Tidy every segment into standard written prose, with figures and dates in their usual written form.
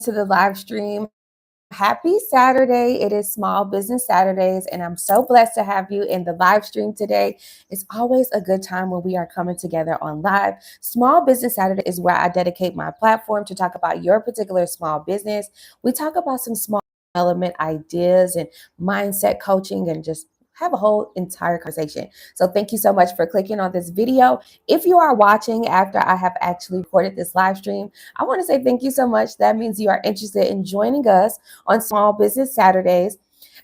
to the live stream. Happy Saturday. It is Small Business Saturdays, and I'm so blessed to have you in the live stream today. It's always a good time when we are coming together on live. Small Business Saturday is where I dedicate my platform to talk about your particular small business. We talk about some small development ideas and mindset coaching and just have a whole entire conversation. So thank you so much for clicking on this video. If you are watching after I have actually recorded this live stream, I want to say thank you so much. That means you are interested in joining us on Small Business Saturdays.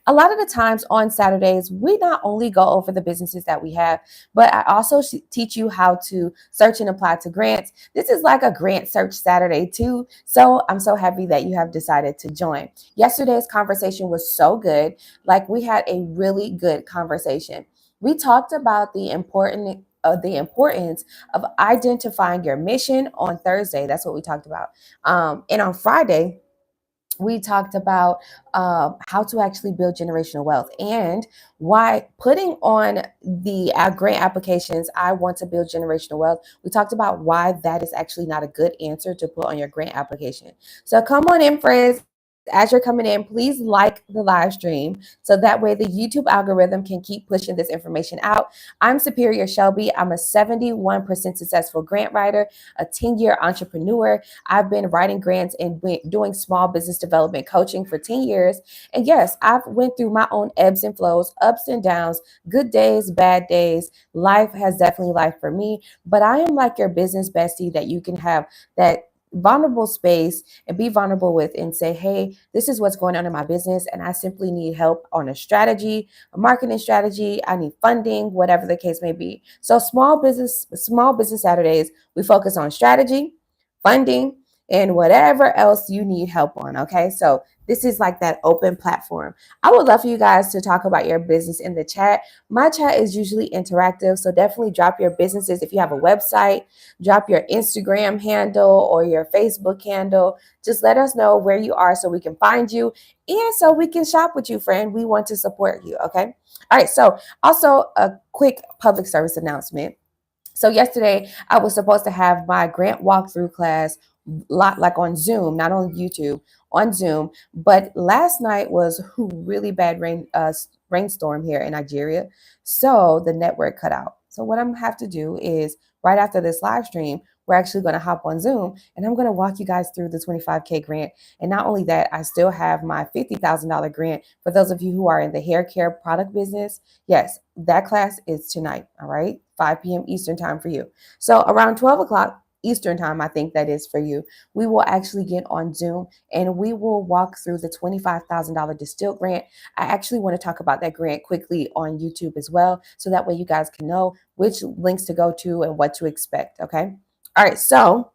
A lot of the times on Saturdays, we not only go over the businesses that we have, but I also teach you how to search and apply to grants. This is like a grant search Saturday too. So I'm so happy that you have decided to join. Yesterday's conversation was so good. Like, we had a really good conversation. We talked about the importance of identifying your mission on Thursday. That's what we talked about. And on Friday, we talked about how to actually build generational wealth and why putting on the grant applications, I want to build generational wealth. We talked about why that is actually not a good answer to put on your grant application. So come on in, friends. As you're coming in, please like the live stream so that way the YouTube algorithm can keep pushing this information out. I'm Superior Shelby. I'm a 71% successful grant writer, a 10-year entrepreneur. I've been writing grants and doing small business development coaching for 10 years. And yes, I've went through my own ebbs and flows, ups and downs, good days, bad days. Life has definitely life for me, but I am like your business bestie that you can have that vulnerable space and be vulnerable with and say, hey, this is what's going on in my business and I simply need help on a strategy, a marketing strategy, I need funding, whatever the case may be. So small business Saturdays, we focus on strategy, funding, and whatever else you need help on. Okay, so this is like that open platform. I would love for you guys to talk about your business in the chat. My chat is usually interactive, so definitely drop your businesses. If you have a website, drop your Instagram handle or your Facebook handle. Just let us know where you are so we can find you and so we can shop with you, friend. We want to support you. Okay, all right. So also a quick public service announcement. So yesterday I was supposed to have my grant walkthrough class like on Zoom, not on YouTube, on Zoom. But last night was really bad rainstorm here in Nigeria, so the network cut out. So what I'm gonna have to do is right after this live stream, we're actually going to hop on Zoom and I'm going to walk you guys through the 25K grant. And not only that, I still have my $50,000 grant for those of you who are in the hair care product business. Yes, that class is tonight. All right, 5 p.m. Eastern time for you. So around 12 o'clock Eastern time, I think that is for you, we will actually get on Zoom and we will walk through the $25,000 Distilled grant. I actually want to talk about that grant quickly on YouTube as well, so that way you guys can know which links to go to and what to expect. Okay. All right. So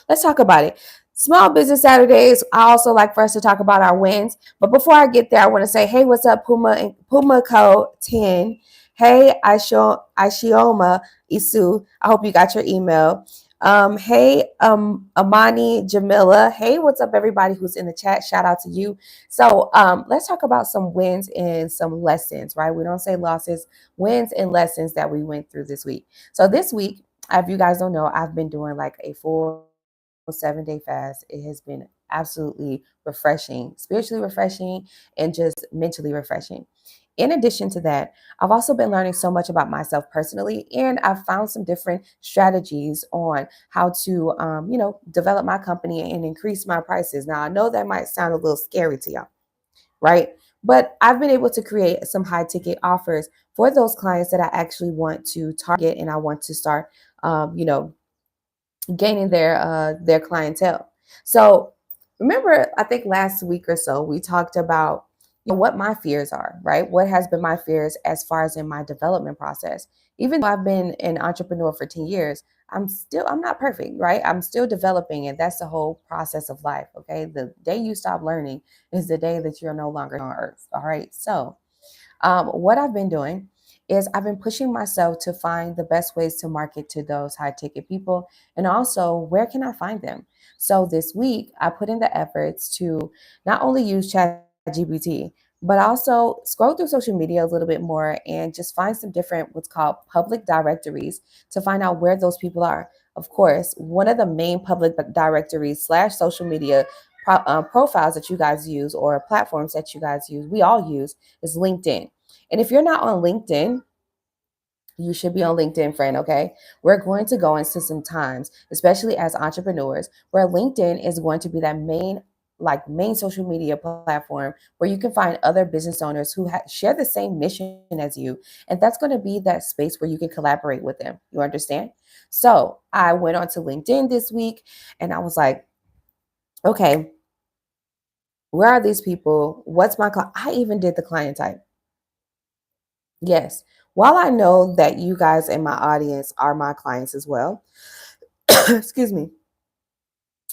let's talk about it. Small Business Saturdays, I also like for us to talk about our wins. But before I get there, I want to say, hey, what's up, Puma Co 10? Hey, Ishioma Isu. I hope you got your email. Hey, Amani Jamila. Hey, what's up, everybody who's in the chat? Shout out to you. So let's talk about some wins and some lessons, right? We don't say losses, wins and lessons that we went through this week. So this week, if you guys don't know, I've been doing like a full 7-day fast. It has been absolutely refreshing, spiritually refreshing, and just mentally refreshing. In addition to that, I've also been learning so much about myself personally, and I've found some different strategies on how to, develop my company and increase my prices. Now, I know that might sound a little scary to y'all, right? But I've been able to create some high ticket offers for those clients that I actually want to target and I want to start, gaining their clientele. So remember, I think last week or so we talked about what my fears are, right? What has been my fears as far as in my development process. Even though I've been an entrepreneur for 10 years, I'm not perfect, right? I'm still developing, and that's the whole process of life. Okay. The day you stop learning is the day that you're no longer on earth. All right. So what I've been doing is I've been pushing myself to find the best ways to market to those high ticket people, and also where can I find them. So this week I put in the efforts to not only use ChatGPT, but also scroll through social media a little bit more and just find some different what's called public directories to find out where those people are. of course, one of the main public directories slash social media profiles that you guys use or platforms that you guys use, we all use, is LinkedIn. And if you're not on LinkedIn, you should be on LinkedIn, friend, okay? We're going to go into some times, especially as entrepreneurs, where LinkedIn is going to be that main social media platform where you can find other business owners who share the same mission as you. And that's going to be that space where you can collaborate with them. You understand? So I went onto LinkedIn this week and I was like, okay, where are these people? What's my client? I even did the client type. Yes. While I know that you guys in my audience are my clients as well, excuse me,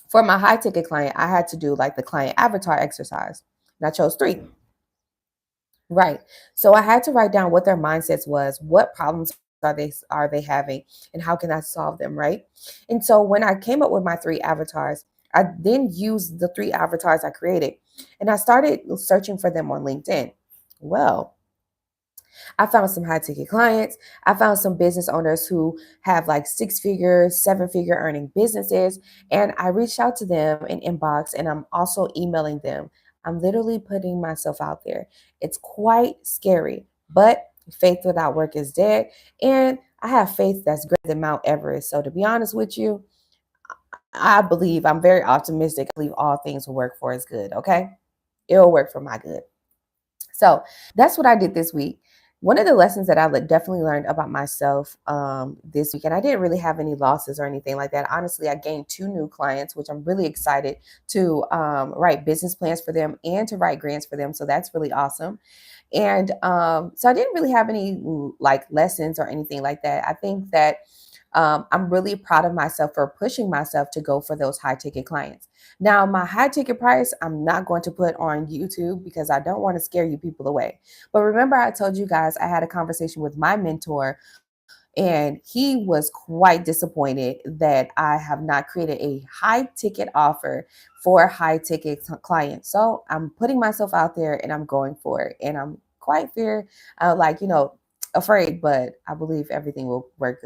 for my high ticket client, I had to do like the client avatar exercise. And I chose three. Right. So I had to write down what their mindsets was, what problems are they having, and how can I solve them, right? And so when I came up with my three avatars, I then used the three avatars I created and I started searching for them on LinkedIn. Well, I found some high ticket clients. I found some business owners who have like 6 figure, 7 figure earning businesses. And I reached out to them in inbox and I'm also emailing them. I'm literally putting myself out there. It's quite scary, but faith without work is dead. And I have faith that's greater than Mount Everest. So to be honest with you, I believe I'm very optimistic. I believe all things will work for his good. Okay. It'll work for my good. So that's what I did this week. One of the lessons that I definitely learned about myself this week, and I didn't really have any losses or anything like that. Honestly, I gained 2 new clients, which I'm really excited to write business plans for them and to write grants for them. So that's really awesome. And so I didn't really have any like lessons or anything like that. I think that I'm really proud of myself for pushing myself to go for those high ticket clients. Now, my high ticket price, I'm not going to put on YouTube because I don't want to scare you people away. But remember, I told you guys I had a conversation with my mentor and he was quite disappointed that I have not created a high ticket offer for high ticket clients. So I'm putting myself out there and I'm going for it. And I'm quite afraid, but I believe everything will work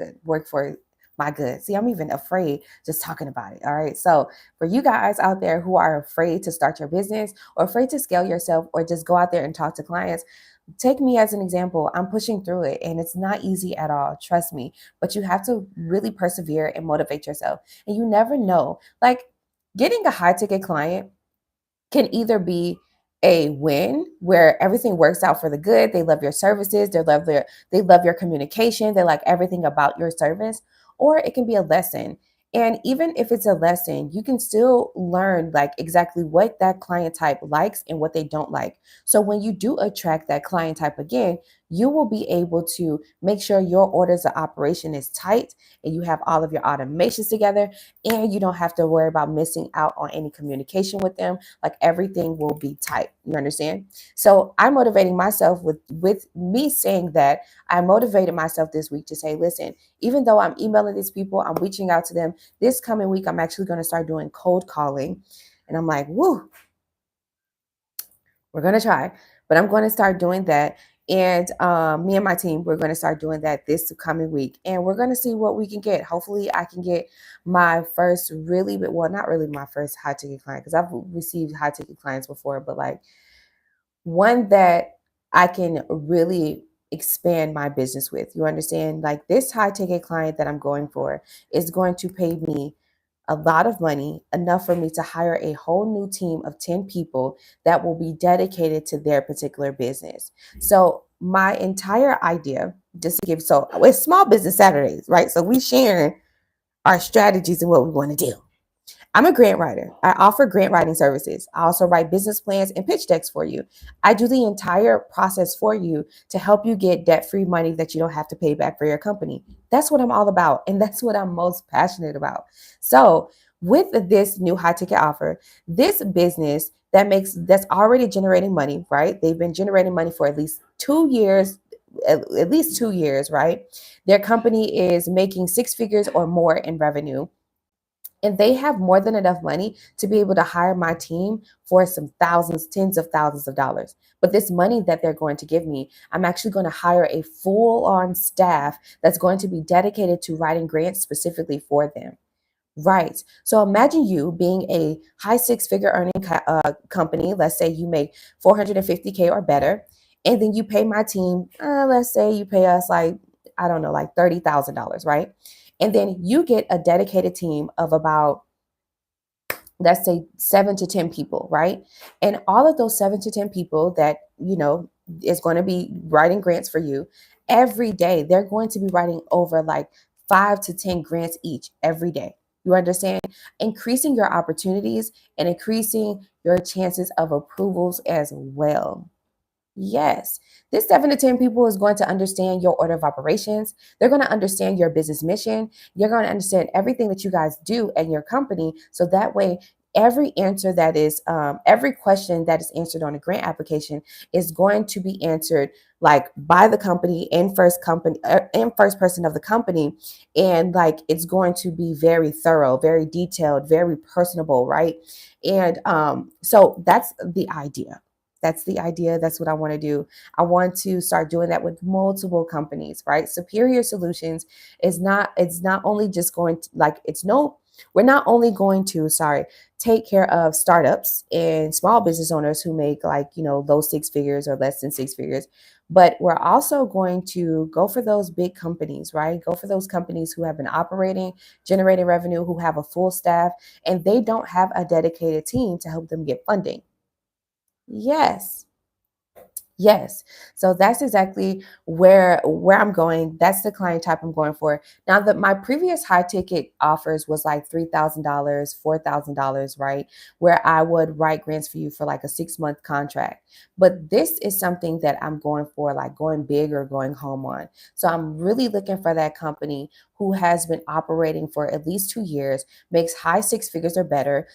for my good. See, I'm even afraid just talking about it. All right. So for you guys out there who are afraid to start your business or afraid to scale yourself or just go out there and talk to clients, take me as an example. I'm pushing through it and it's not easy at all. Trust me. But you have to really persevere and motivate yourself. And you never know. Like getting a high ticket client can either be a win where everything works out for the good. They love your services, they love your communication, they like everything about your service, or it can be a lesson. And even if it's a lesson, you can still learn like exactly what that client type likes and what they don't like. So when you do attract that client type again, you will be able to make sure your orders of operation is tight and you have all of your automations together and you don't have to worry about missing out on any communication with them. Like everything will be tight. You understand? So I'm motivating myself with me saying that. I motivated myself this week to say, listen, even though I'm emailing these people, I'm reaching out to them. This coming week, I'm actually going to start doing cold calling. And I'm like, woo, we're going to try, but I'm going to start doing that. And me and my team, we're going to start doing that this coming week. And we're going to see what we can get. Hopefully, I can get my first not really my first high ticket client because I've received high ticket clients before, but like one that I can really expand my business with. You understand? Like this high ticket client that I'm going for is going to pay me a lot of money, enough for me to hire a whole new team of 10 people that will be dedicated to their particular business. So my entire idea, it's Small Business Saturdays, right? So we share our strategies and what we want to do. I'm a grant writer. I offer grant writing services. I also write business plans and pitch decks for you. I do the entire process for you to help you get debt-free money that you don't have to pay back for your company. That's what I'm all about. And that's what I'm most passionate about. So with this new high ticket offer, this business that's already generating money, right? They've been generating money for at least 2 years, at least 2 years, right? Their company is making 6 figures or more in revenue. And they have more than enough money to be able to hire my team for some thousands, tens of thousands of dollars. But this money that they're going to give me, I'm actually going to hire a full on staff that's going to be dedicated to writing grants specifically for them. Right. So imagine you being a high six-figure earning company. Let's say you make 450K or better, and then you pay my team. Let's say you pay us like, I don't know, like $30,000, right? And then you get a dedicated team of about, let's say, 7 to 10 people, right? And all of those 7 to 10 people that is going to be writing grants for you every day, they're going to be writing over like 5 to 10 grants each every day. You understand? Increasing your opportunities and increasing your chances of approvals as well. Yes, this 7 to 10 people is going to understand your order of operations. They're going to understand your business mission. You're going to understand everything that you guys do at your company. So that way, every question that is answered on a grant application is going to be answered like by the company in first person of the company, and like it's going to be very thorough, very detailed, very personable, right? And so that's the idea. That's the idea. That's what I want to do. I want to start doing that with multiple companies, right? Superior Solutions it's not only just going to like, we're not only going to, take care of startups and small business owners who make like, low six figures or less than six figures, but we're also going to go for those big companies, right? Go for those companies who have been operating, generating revenue, who have a full staff, and they don't have a dedicated team to help them get funding. Yes. Yes. So that's exactly where I'm going. That's the client type I'm going for. Now that my previous high ticket offers was like $3,000, $4,000, right? Where I would write grants for you for like a 6 month contract. But this is something that I'm going for, like going big or going home on. So I'm really looking for that company who has been operating for at least 2 years, makes high six figures or better,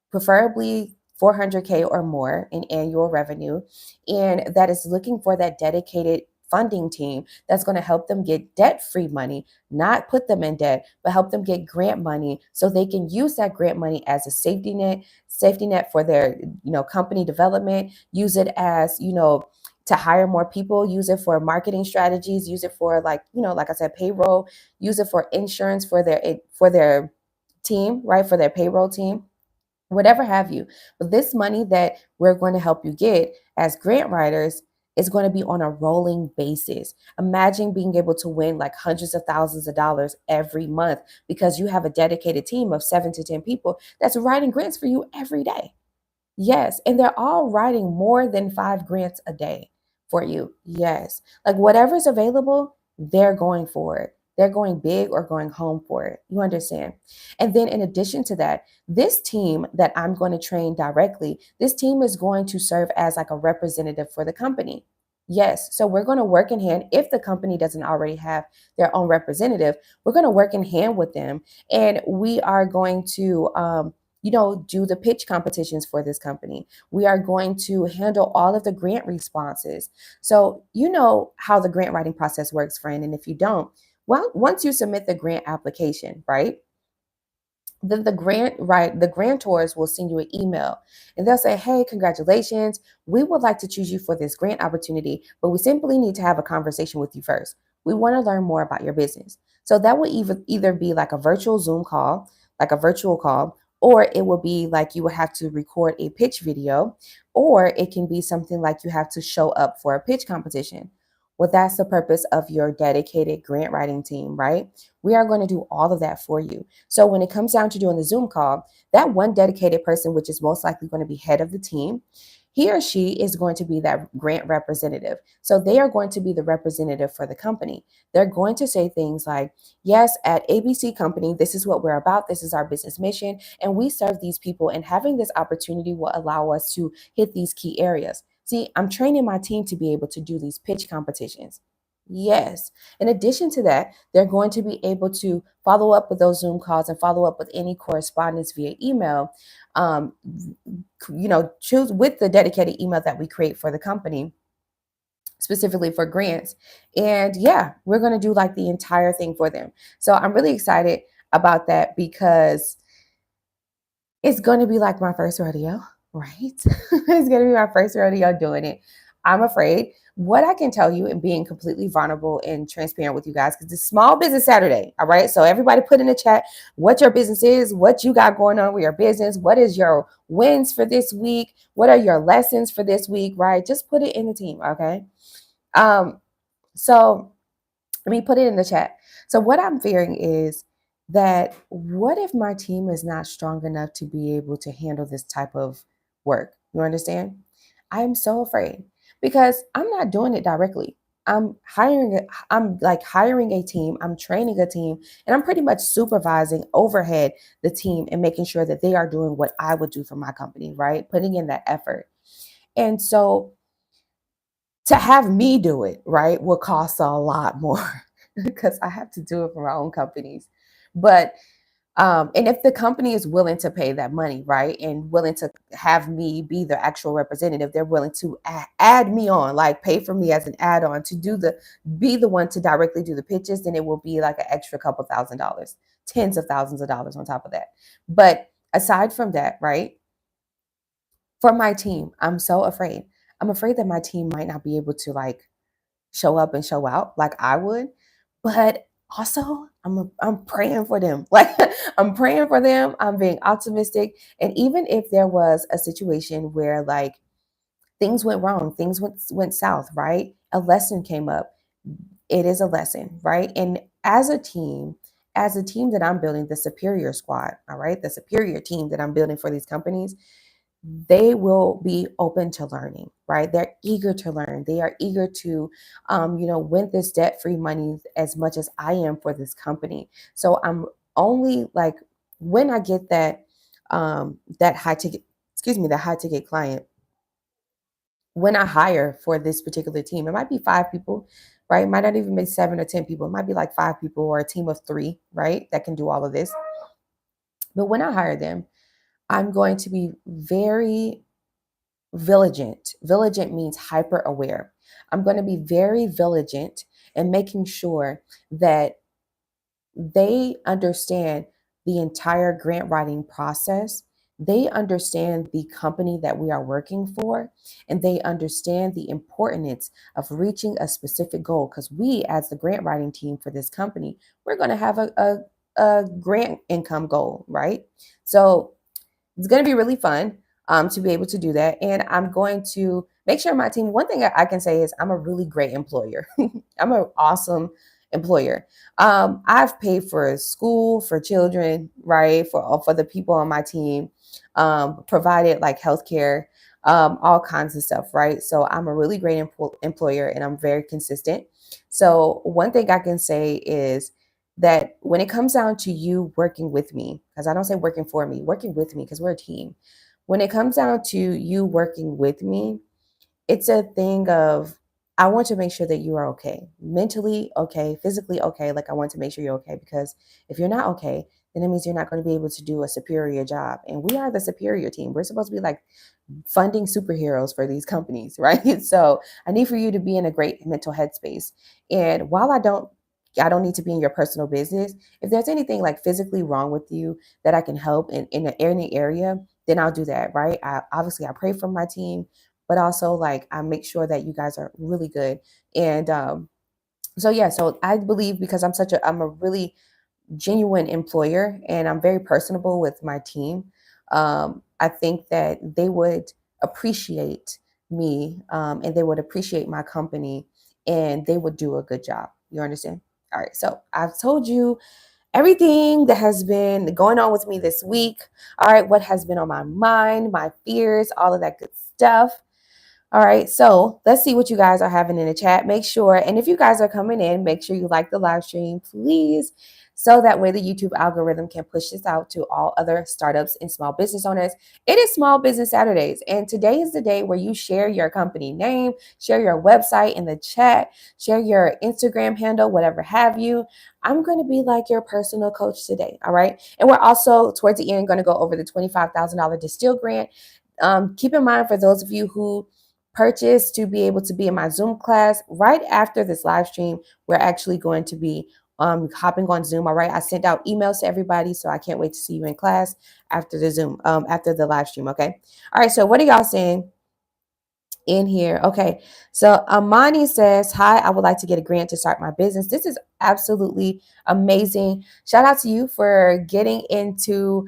preferably 400K or more in annual revenue, and that is looking for that dedicated funding team that's going to help them get debt-free money, not put them in debt, but help them get grant money so they can use that grant money as a safety net for their, company development, use it as, to hire more people, use it for marketing strategies, use it for like, like I said, payroll, use it for insurance for their team, right? For their payroll team, whatever have you. But this money that we're going to help you get as grant writers is going to be on a rolling basis. Imagine being able to win like hundreds of thousands of dollars every month because you have a dedicated team of 7 to 10 people that's writing grants for you every day. Yes, and they're all writing more than 5 grants a day for you. Yes. Like whatever's available, they're going for it. They're going big or going home for it. You understand? And then in addition to that, this team that I'm going to train directly, this team is going to serve as like a representative for the company. Yes. So we're going to work in hand. If the company doesn't already have their own representative, we're going to work in hand with them, and we are going to do the pitch competitions for this company. We are going to handle all of the grant responses. So, you know how the grant writing process works, friend. And if you don't, well, once you submit the grant application, right? Then the grantors will send you an email and they'll say, hey, congratulations, we would like to choose you for this grant opportunity, but we simply need to have a conversation with you first. We want to learn more about your business. So that would either be like a virtual Zoom call, like a virtual call, or it will be like you would have to record a pitch video, or it can be something like you have to show up for a pitch competition. Well, that's the purpose of your dedicated grant writing team, right? We are going to do all of that for you. So when it comes down to doing the Zoom call, that one dedicated person, which is most likely going to be head of the team, he or she is going to be that grant representative. So they are going to be the representative for the company. They're going to say things like, yes, at ABC Company, this is what we're about. This is our business mission. And we serve these people. And having this opportunity will allow us to hit these key areas. See, I'm training my team to be able to do these pitch competitions. Yes. In addition to that, they're going to be able to follow up with those Zoom calls and follow up with any correspondence via email. Um, choose with the dedicated email that we create for the company, specifically for grants. And yeah, we're going to do like the entire thing for them. So I'm really excited about that because It's going to be like my first rodeo, right? It's going to be my first rodeo doing it. I'm afraid. What I can tell you and being completely vulnerable and transparent with you guys, because it's Small Business Saturday, all right? So everybody put in the chat what your business is, what you got going on with your business, what is your wins for this week, what are your lessons for this week, right? Just put it in the team, okay? Um, so let me put it in the chat. So what I'm fearing is that what if my team is not strong enough to be able to handle this type of work? You understand? I am so afraid because I'm not doing it directly. I'm like hiring a team, I'm training a team, and I'm pretty much supervising overhead the team and making sure that they are doing what I would do for my company, right? Putting in that effort. And so to have me do it, right, will cost a lot more because I have to do it for my own companies. But and if the company is willing to pay that money, right, and willing to have me be the actual representative, they're willing to add me on, like pay for me as an add-on to be the one to directly do the pitches, then it will be like an extra couple $1,000s, tens of thousands of dollars on top of that. But aside from that, right, for my team, I'm so afraid. I'm afraid that my team might not be able to like show up and show out like I would. But also, I'm praying for them. Like I'm praying for them. I'm being optimistic. And even if there was a situation where like things went wrong, things went south, right? A lesson came up. It is a lesson, right? And as a team that I'm building, the superior squad, all right, the superior team that I'm building for these companies, they will be open to learning, right? They're eager to learn. They are eager to, win this debt-free money as much as I am for this company. So I'm only like when I get that high ticket, that high ticket client, when I hire for this particular team, it might be 5 people, right? It might not even be 7 or 10 people. It might be like 5 people or a team of 3, right? That can do all of this. But when I hire them, I'm going to be very vigilant. Vigilant means hyper aware. I'm going to be very vigilant in making sure that they understand the entire grant writing process. They understand the company that we are working for, and they understand the importance of reaching a specific goal. Because we, as the grant writing team for this company, we're going to have a grant income goal, right? So it's going to be really fun to be able to do that. And I'm going to make sure my team, one thing I can say is I'm a really great employer. I'm an awesome employer. I've paid for school for children, right? For the people on my team, provided like healthcare, all kinds of stuff, right? So I'm a really great employer and I'm very consistent. So one thing I can say is that when it comes down to you working with me, because I don't say working for me, working with me, because we're a team. When it comes down to you working with me, it's a thing of I want to make sure that you are okay, mentally okay, physically okay. Like I want to make sure you're okay because if you're not okay, then it means you're not going to be able to do a superior job. And we are the superior team. We're supposed to be like funding superheroes for these companies, right? So I need for you to be in a great mental headspace. And while I don't need to be in your personal business. If there's anything like physically wrong with you that I can help in any area, then I'll do that, right? I pray for my team, but also like I make sure that you guys are really good. And so yeah, so I believe because I'm a really genuine employer and I'm very personable with my team, I think that they would appreciate me and they would appreciate my company and they would do a good job. You understand? All right. So I've told you everything that has been going on with me this week. All right. What has been on my mind, my fears, all of that good stuff. All right, so let's see what you guys are having in the chat. Make sure, and if you guys are coming in, make sure you like the live stream, please, so that way the YouTube algorithm can push this out to all other startups and small business owners. It is Small Business Saturdays, and today is the day where you share your company name, share your website in the chat, share your Instagram handle, whatever have you. I'm going to be like your personal coach today, all right? And we're also, towards the end, going to go over the $25,000 Distill grant. Keep in mind for those of you who purchase to be able to be in my Zoom class right after this live stream, we're actually going to be hopping on Zoom. All right. I sent out emails to everybody, so I can't wait to see you in class after the Zoom, after the live stream. Okay. All right. So what are y'all saying in here? Okay. So Amani says, hi, I would like to get a grant to start my business. This is absolutely amazing. Shout out to you for getting into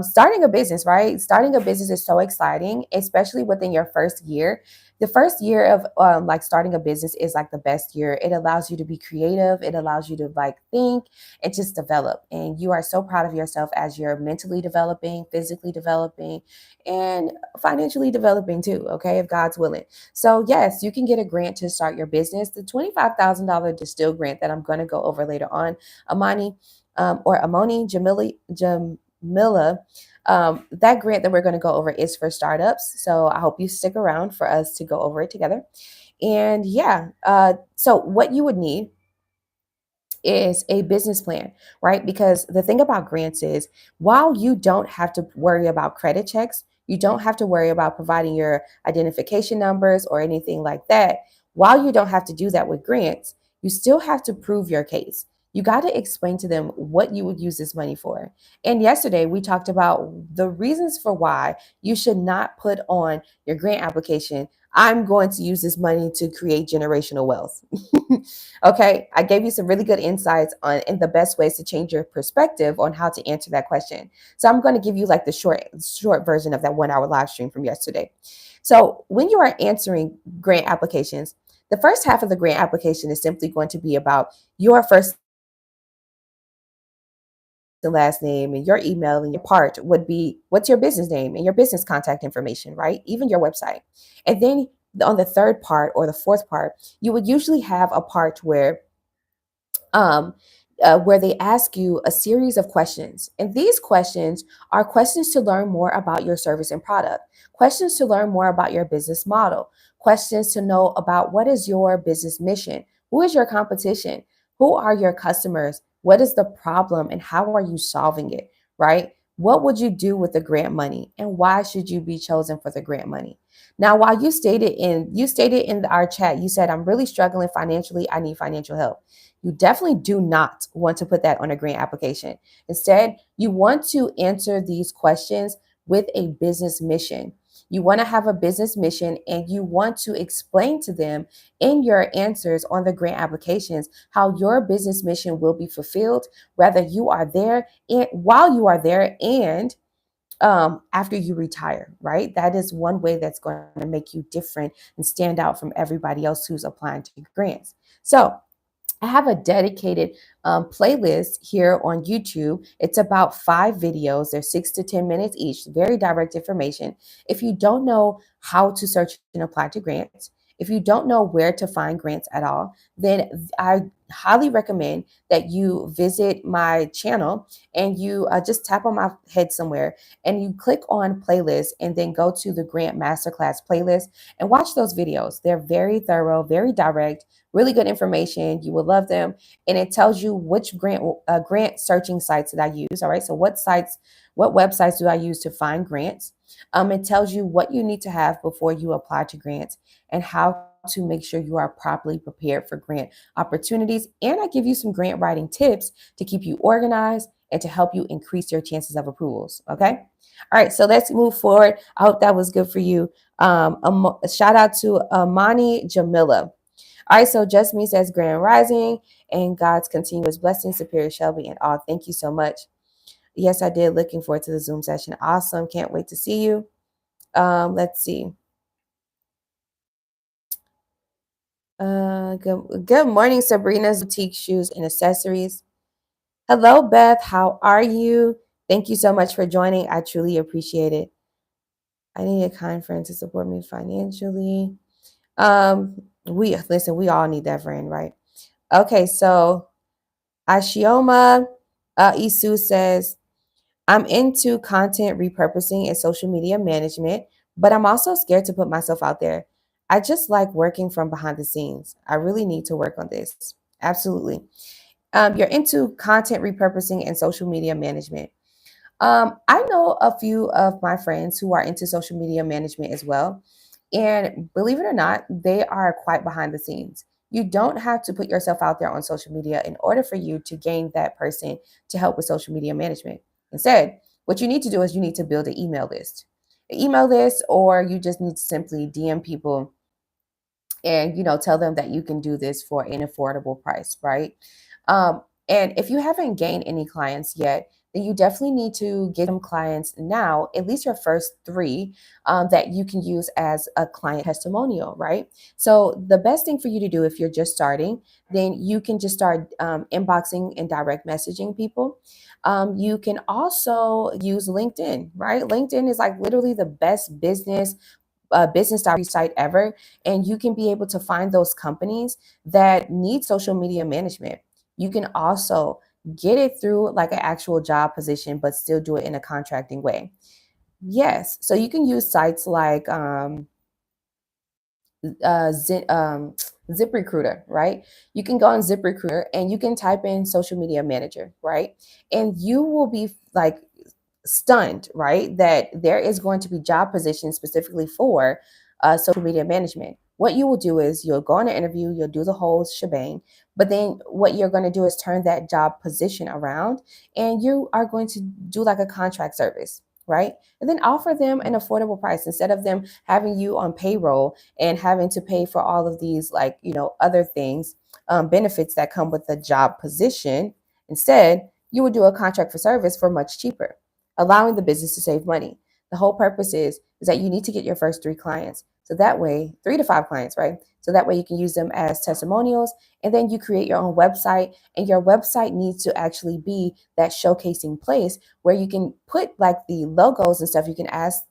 starting a business, right? Starting a business is so exciting, especially within your first year. The first year of like starting a business is like the best year. It allows you to be creative. It allows you to like think and just develop. And you are so proud of yourself as you're mentally developing, physically developing, and financially developing too, okay, if God's willing. So yes, you can get a grant to start your business. The $25,000 Distill grant that I'm going to go over later on, Amani, or Amoni, Jamila, that grant that we're going to go over is for startups. So I hope you stick around for us to go over it together. And yeah, so what you would need is a business plan, right? Because the thing about grants is while you don't have to worry about credit checks, you don't have to worry about providing your identification numbers or anything like that. While you don't have to do that with grants, you still have to prove your case. You got to explain to them what you would use this money for. And yesterday we talked about the reasons for why you should not put on your grant application, I'm going to use this money to create generational wealth. Okay, I gave you some really good insights on and the best ways to change your perspective on how to answer that question. So I'm going to give you like the short version of that 1 hour live stream from yesterday. So when you are answering grant applications, the first half of the grant application is simply going to be about your first and last name and your email, and your part would be what's your business name and your business contact information, right? Even your website. And then on the third part or the fourth part, you would usually have a part um, where they ask you a series of questions. And these questions are questions to learn more about your service and product, questions to learn more about your business model, questions to know about what is your business mission, who is your competition, who are your customers, what is the problem, and how are you solving it, right? What would you do with the grant money, and why should you be chosen for the grant money? Now, while you stated in our chat, you said, I'm really struggling financially, I need financial help. You definitely do not want to put that on a grant application. Instead, you want to answer these questions with a business mission. You want to have a business mission and you want to explain to them in your answers on the grant applications how your business mission will be fulfilled, whether you are there and while you are there and after you retire, right? That is one way that's going to make you different and stand out from everybody else who's applying to grants. So, I have a dedicated playlist here on YouTube. It's about 5 videos. They're 6 to 10 minutes each, very direct information. If you don't know how to search and apply to grants, if you don't know where to find grants at all, then I highly recommend that you visit my channel and you just tap on my head somewhere and you click on playlist and then go to the grant masterclass playlist and watch those videos. They're very thorough, very direct, really good information. You will love them. And it tells you which grant searching sites that I use. All right. So what websites do I use to find grants? It tells you what you need to have before you apply to grants and how to make sure you are properly prepared for grant opportunities. And I give you some grant writing tips to keep you organized and to help you increase your chances of approvals. Okay. All right. So let's move forward. I hope that was good for you. A shout out to Amani Jamila. All right, so Just Me says Grand Rising and God's continuous blessings, Superior Shelby, and all. Thank you so much. Yes, I did. Looking forward to the Zoom session. Awesome. Can't wait to see you. Let's see. Good morning, Sabrina's Boutique Shoes and Accessories. Hello, Beth. How are you? Thank you so much for joining. I truly appreciate it. I need a kind friend to support me financially. We all need that friend, right? Okay, so Ashioma Isu says, I'm into content repurposing and social media management, but I'm also scared to put myself out there. I just like working from behind the scenes. I really need to work on this. Absolutely. You're into content repurposing and social media management. I know a few of my friends who are into social media management as well. And believe it or not, they are quite behind the scenes. You don't have to put yourself out there on social media in order for you to gain that person to help with social media management. Instead, what you need to do is you need to build an email list, or you just need to simply DM people and tell them that you can do this for an affordable price, right? And if you haven't gained any clients yet, then you definitely need to get some clients now, at least your first three, that you can use as a client testimonial, right? So the best thing for you to do if you're just starting, then you can just start inboxing and direct messaging people. You can also use LinkedIn, right? LinkedIn is like literally the best business directory site ever, and you can be able to find those companies that need social media management. You can also get it through like an actual job position, but still do it in a contracting way. Yes, so you can use sites like ZipRecruiter, right? You can go on ZipRecruiter and you can type in social media manager, right? And you will be like stunned, right, that there is going to be job positions specifically for social media management. What you will do is you'll go on an interview, you'll do the whole shebang, but then what you're going to do is turn that job position around, and you are going to do like a contract service, right? And then offer them an affordable price instead of them having you on payroll and having to pay for all of these, like, other things, benefits that come with the job position. Instead, you would do a contract for service for much cheaper, allowing the business to save money. The whole purpose is that you need to get your first three clients. So that way, 3 to 5 clients, right? So that way you can use them as testimonials, and then you create your own website, and your website needs to actually be that showcasing place where you can put like the logos and stuff. You can ask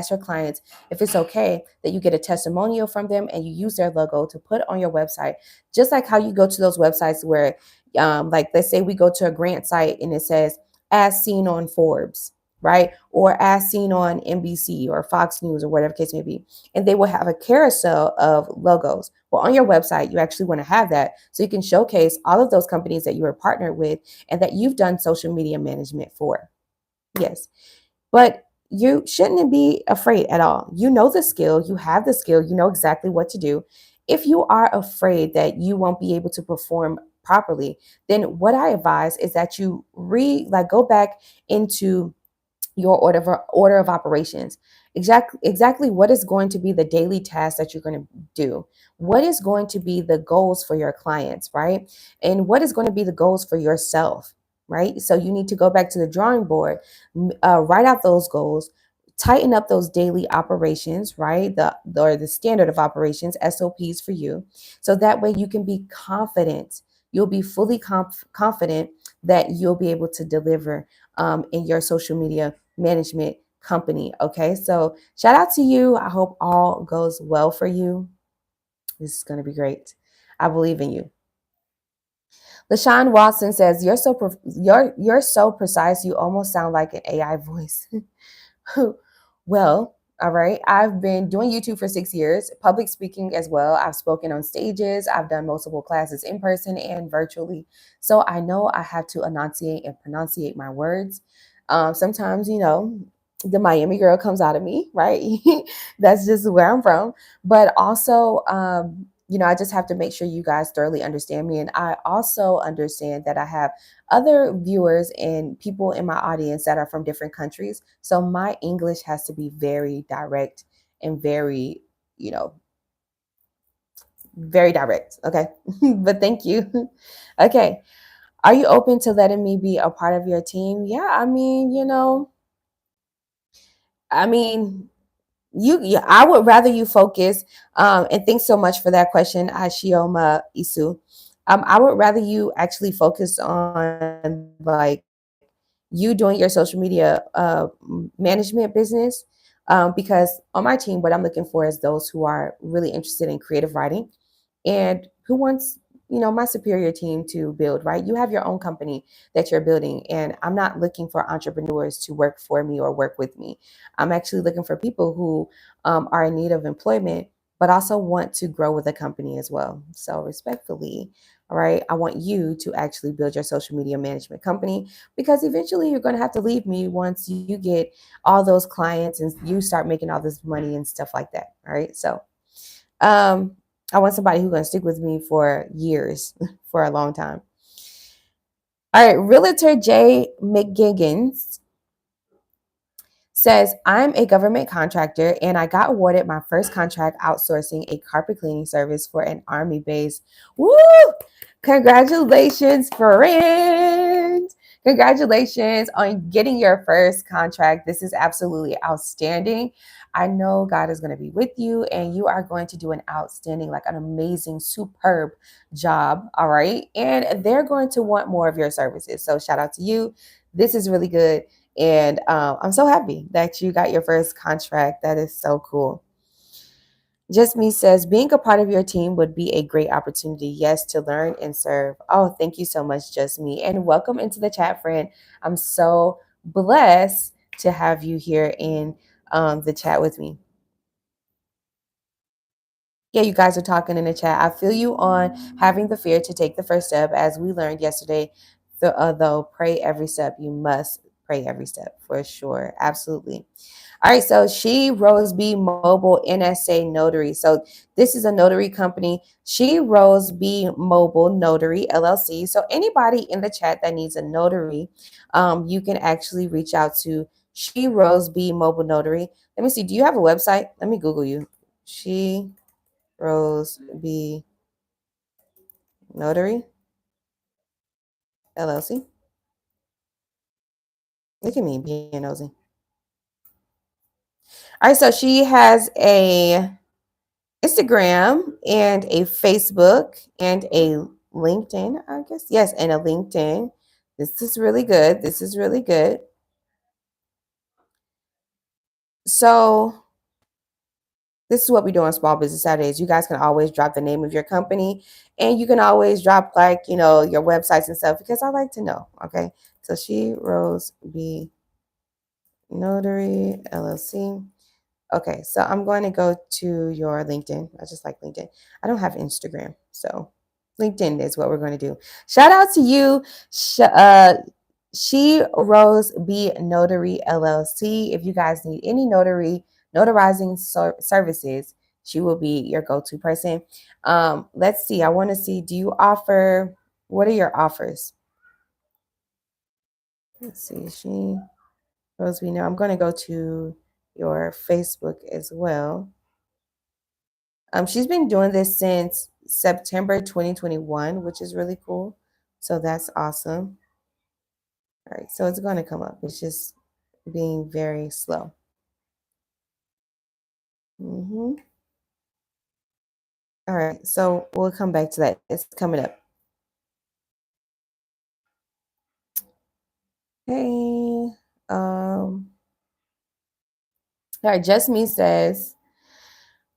your clients if it's okay that you get a testimonial from them and you use their logo to put on your website, just like how you go to those websites where, like, let's say we go to a grant site and it says as seen on Forbes, right? Or as seen on NBC or Fox News or whatever case may be. And they will have a carousel of logos. Well, on your website, you actually want to have that so you can showcase all of those companies that you are partnered with and that you've done social media management for. Yes. But you shouldn't be afraid at all. You know the skill, you have the skill, you know exactly what to do. If you are afraid that you won't be able to perform properly, then what I advise is that you go back into your order of operations. Exactly what is going to be the daily task that you're going to do? What is going to be the goals for your clients, right? And what is going to be the goals for yourself, right? So you need to go back to the drawing board, write out those goals, tighten up those daily operations, right? The standard of operations, SOPs for you, so that way you can be confident. You'll be fully confident that you'll be able to deliver in your social media management company. Okay, so shout out to you. I hope all goes well for you. This is going to be great. I believe in you. LaShawn Watson says, you're so precise. You almost sound like an AI voice." Well, all right. I've been doing YouTube for 6 years, public speaking as well. I've spoken on stages. I've done multiple classes in person and virtually. So I know I have to enunciate and pronunciate my words. Sometimes, the Miami girl comes out of me, right? That's just where I'm from. But also, I just have to make sure you guys thoroughly understand me. And I also understand that I have other viewers and people in my audience that are from different countries. So my English has to be very direct and very, you know, very direct. Okay. But thank you. Okay. Are you open to letting me be a part of your team? Yeah. I mean, I would rather you focus, and thanks so much for that question, Ashioma Isu. I would rather you actually focus on like you doing your social media management business, because on my team, what I'm looking for is those who are really interested in creative writing and who wants, my superior team to build, right? You have your own company that you're building, and I'm not looking for entrepreneurs to work for me or work with me. I'm actually looking for people who are in need of employment but also want to grow with a company as well. So respectfully, all right, I want you to actually build your social media management company, because eventually you're going to have to leave me once you get all those clients and you start making all this money and stuff like that. All right, so um I want somebody who's going to stick with me for years, for a long time. All right, Realtor Jay McGiggins says, I'm a government contractor and I got awarded my first contract outsourcing a carpet cleaning service for an army base. Woo! Congratulations, friend. Congratulations on getting your first contract. This is absolutely outstanding. I know God is going to be with you and you are going to do an outstanding, like an amazing, superb job. All right. And they're going to want more of your services. So shout out to you. This is really good. And I'm so happy that you got your first contract. That is so cool. Just Me says, being a part of your team would be a great opportunity, yes, to learn and serve. Oh, thank you so much, Just Me. And welcome into the chat, friend. I'm so blessed to have you here in the chat with me. Yeah, you guys are talking in the chat. I feel you on having the fear to take the first step. As we learned yesterday, though, pray every step. You must pray every step for sure. Absolutely. All right, so She Rose B Mobile NSA Notary. So this is a notary company, She Rose B Mobile Notary LLC. So anybody in the chat that needs a notary, you can actually reach out to She Rose B Mobile Notary. Let me see. Do you have a website? Let me Google you. She Rose B Notary LLC. Look at me being nosy. All right, so she has a Instagram and a Facebook and a LinkedIn, I guess. Yes, and a LinkedIn. This is really good. This is really good. So this is what we do on Small Business Saturdays. You guys can always drop the name of your company and you can always drop like, your websites and stuff because I like to know. Okay. So She Rose B Notary LLC. Okay, so I'm going to go to your LinkedIn. I just like LinkedIn. I don't have Instagram, so LinkedIn is what we're going to do. Shout out to you, She Rose B Notary LLC. If you guys need any notarizing services, she will be your go-to person. Let's see. I want to see. Do you offer? What are your offers? Let's see. She Rose B. Now I'm going to go to your Facebook as well. She's been doing this since September 2021, which is really cool. So that's awesome. All right, so it's going to come up. It's just being very slow. All right, so we'll come back to that. It's coming up. Hey, all right, Just Me says,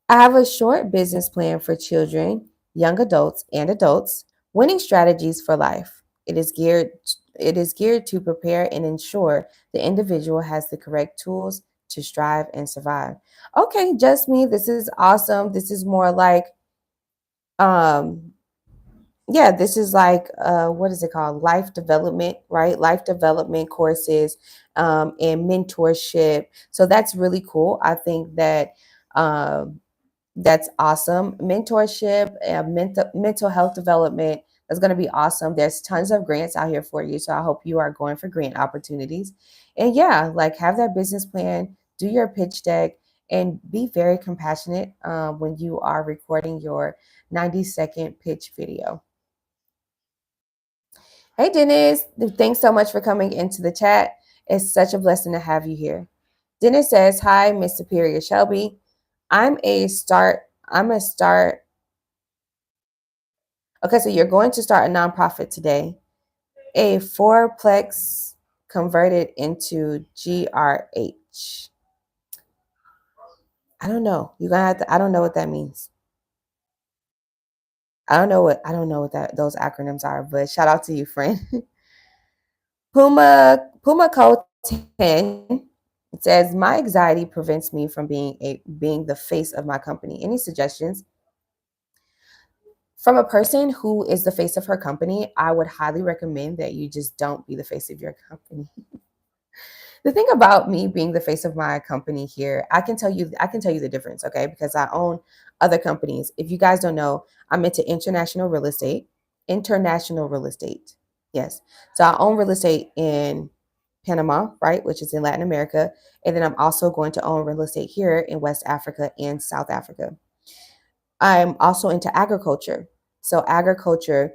I have a short business plan for children, young adults, and adults, winning strategies for life. It is geared to prepare and ensure the individual has the correct tools to strive and survive. Okay, Just Me, this is awesome. This is more like um yeah, this is like what is it called? Life development, right? Life development courses and mentorship. So that's really cool. I think that um that's awesome. Mentorship and mental health development is going to be awesome. There's tons of grants out here for you. So I hope you are going for grant opportunities. And yeah, like have that business plan, do your pitch deck, and be very compassionate when you are recording your 90-second pitch video. Hey, Dennis. Thanks so much for coming into the chat. It's such a blessing to have you here. Dennis says, hi, Miss Superior Shelby. I'm a start. Okay, so you're going to start a nonprofit today. A fourplex converted into GRH. I don't know. You're gonna have to. I don't know what that means. I don't know what those acronyms are. But shout out to you, friend. Puma Code 10. It says my anxiety prevents me from being the face of my company. Any suggestions? From a person who is the face of her company, I would highly recommend that you just don't be the face of your company. The thing about me being the face of my company here, I can tell you the difference, okay? Because I own other companies. If you guys don't know, I'm into international real estate, international real estate. Yes. So I own real estate in Panama, right, which is in Latin America, and then I'm also going to own real estate here in West Africa and South Africa. I'm also into agriculture. So agriculture,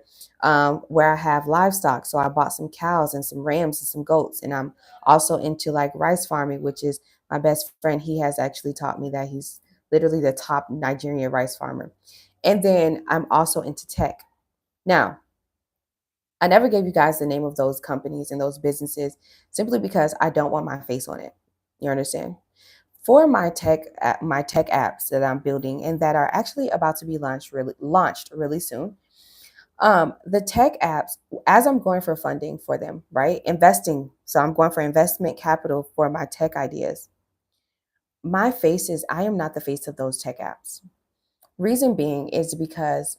where I have livestock. So I bought some cows and some rams and some goats, and I'm also into like rice farming, which is my best friend. He has actually taught me that he's literally the top Nigerian rice farmer. And then I'm also into tech. Now, I never gave you guys the name of those companies and those businesses simply because I don't want my face on it. You understand? For my tech apps that I'm building and that are actually about to be launched really soon. The tech apps, as I'm going for funding for them, right? Investing. So I'm going for investment capital for my tech ideas. I am not the face of those tech apps. Reason being is because,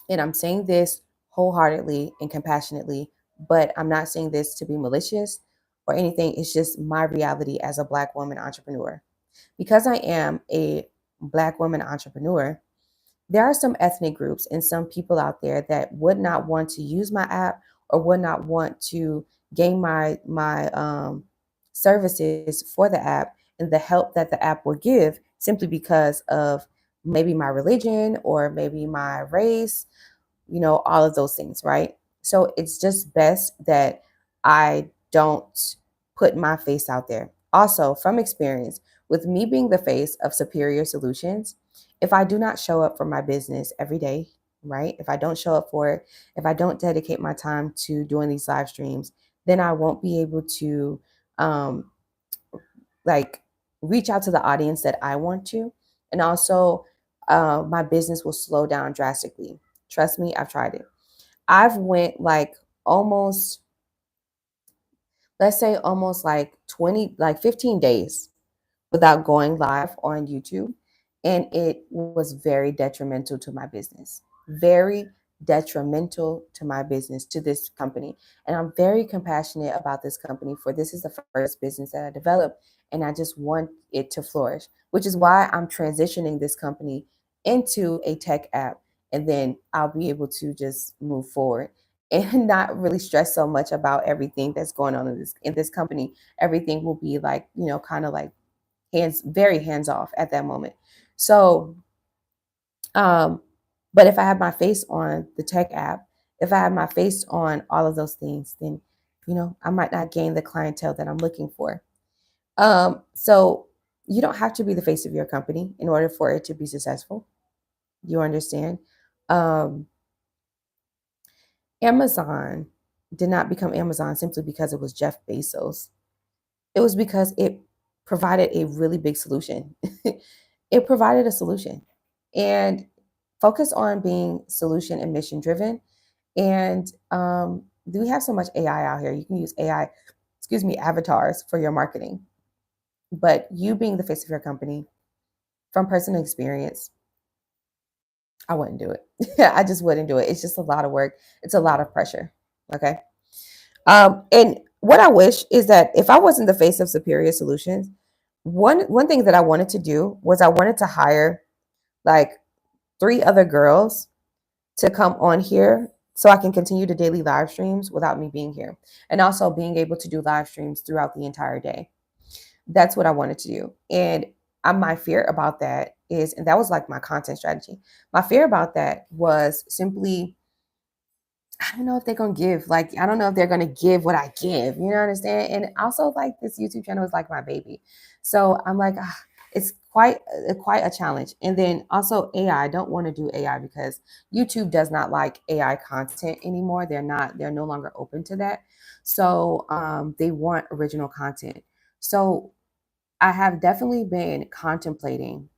and I'm saying this wholeheartedly and compassionately, but I'm not saying this to be malicious or anything. It's just my reality as a Black woman entrepreneur. Because I am a Black woman entrepreneur, there are some ethnic groups and some people out there that would not want to use my app or would not want to gain my services for the app and the help that the app will give simply because of maybe my religion or maybe my race, all of those things, right? So it's just best that I don't put my face out there. Also, from experience, with me being the face of Superior Solutions, if I do not show up for my business every day, right? If I don't show up for it, if I don't dedicate my time to doing these live streams, then I won't be able to um, like reach out to the audience that I want to. And also, my business will slow down drastically. Trust me, I've tried it. I've went like almost, let's say almost like 20, like 15 days without going live on YouTube. And it was very detrimental to my business, very detrimental to my business, to this company. And I'm very compassionate about this company, for this is the first business that I developed. And I just want it to flourish, which is why I'm transitioning this company into a tech app. And then I'll be able to just move forward and not really stress so much about everything that's going on in this company. Everything will be like, kind of like very hands off at that moment. So, um, but if I have my face on the tech app, if I have my face on all of those things, then I might not gain the clientele that I'm looking for. So you don't have to be the face of your company in order for it to be successful. You understand? Um, Amazon did not become Amazon simply because it was Jeff Bezos. It was because it provided a really big solution. It provided a solution, and focus on being solution and mission driven. And we have so much AI out here. You can use AI, excuse me, avatars for your marketing. But you being the face of your company, from personal experience, I wouldn't do it. I just wouldn't do it. It's just a lot of work. It's a lot of pressure. Okay. And what I wish is that if I wasn't the face of Superior Solutions, one thing that I wanted to do was I wanted to hire like 3 other girls to come on here so I can continue the daily live streams without me being here, and also being able to do live streams throughout the entire day. That's what I wanted to do. And my fear about that is, and that was like my content strategy. My fear about that was simply, I don't know if they're gonna give. Like, I don't know if they're gonna give what I give. You know what I'm saying? And also, like, this YouTube channel is like my baby, so I'm like, it's quite a challenge. And then also AI. I don't want to do AI because YouTube does not like AI content anymore. They're no longer open to that. So they want original content. So I have definitely been contemplating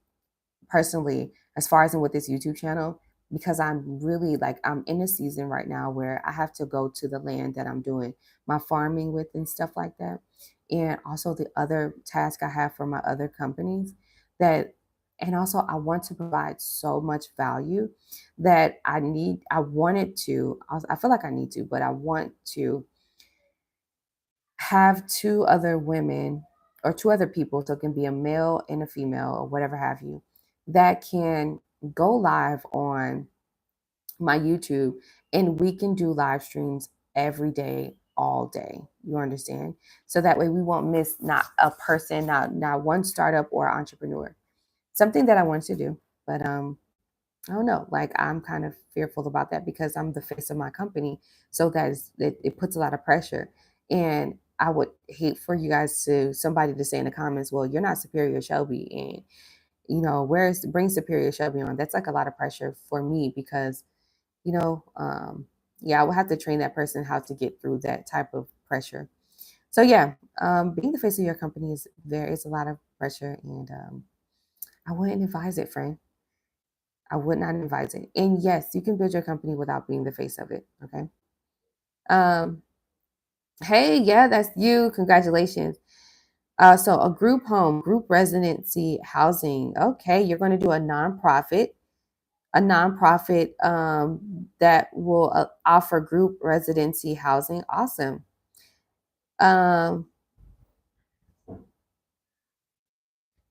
personally as far as in with this YouTube channel, because I'm really like, I'm in a season right now where I have to go to the land that I'm doing my farming with and stuff like that. And also the other task I have for my other companies that, and also I want to provide so much value that I wanted to, I feel like I need to, but I want to have two other women or two other people, so it can be a male and a female or whatever have you, that can go live on my YouTube, and we can do live streams every day, all day. You understand? So that way we won't miss not a person, not one startup or entrepreneur. Something that I want to do, but I don't know. Like I'm kind of fearful about that because I'm the face of my company, so it puts a lot of pressure. And I would hate for you guys to somebody to say in the comments, "Well, you're not Superior Shelby," and where's bring Superior Shelby on? That's like a lot of pressure for me because you know, um, yeah, I would have to train that person how to get through that type of pressure. So yeah, being the face of your company is a lot of pressure, and I wouldn't advise it, friend. I would not advise it. And yes, you can build your company without being the face of it. Okay. Um, hey, yeah, that's you. Congratulations. So a group home, group residency housing. Okay, you're going to do a nonprofit that will offer group residency housing. Awesome. Um,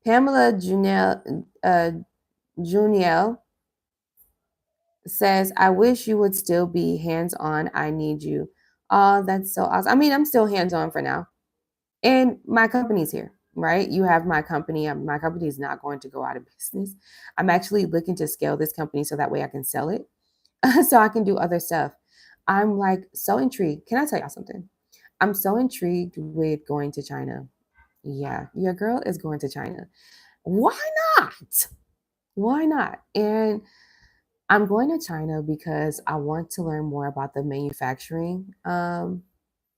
Pamela Juniel says, I wish you would still be hands on. I need you. Oh, that's so awesome. I mean, I'm still hands on for now. And my company's here, right? You have my company. My company is not going to go out of business. I'm actually looking to scale this company so that way I can sell it, so I can do other stuff. I'm like so intrigued. Can I tell y'all something? I'm so intrigued with going to China. Yeah, your girl is going to China. Why not? Why not? And I'm going to China because I want to learn more about the manufacturing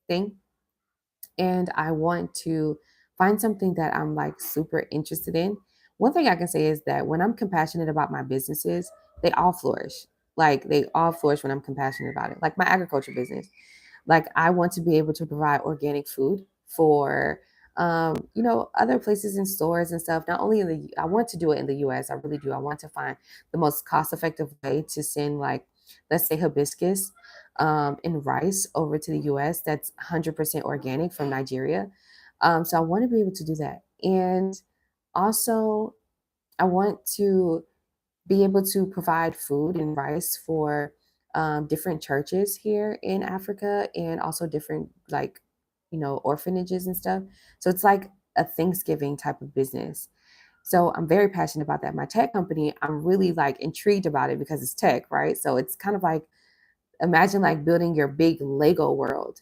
thing. And I want to find something that I'm like super interested in. One thing I can say is that when I'm compassionate about my businesses, they all flourish. Like they all flourish when I'm compassionate about it. Like my agriculture business. Like I want to be able to provide organic food for other places in stores and stuff. Not only I want to do it in the US, I really do. I want to find the most cost-effective way to send, like, let's say hibiscus and rice over to the US that's 100% organic from Nigeria. So I want to be able to do that. And also I want to be able to provide food and rice for different churches here in Africa, and also different, like, orphanages and stuff. So it's like a Thanksgiving type of business. So I'm very passionate about that. My tech company, I'm really like intrigued about it because it's tech, right? So it's kind of like, imagine like building your big Lego world.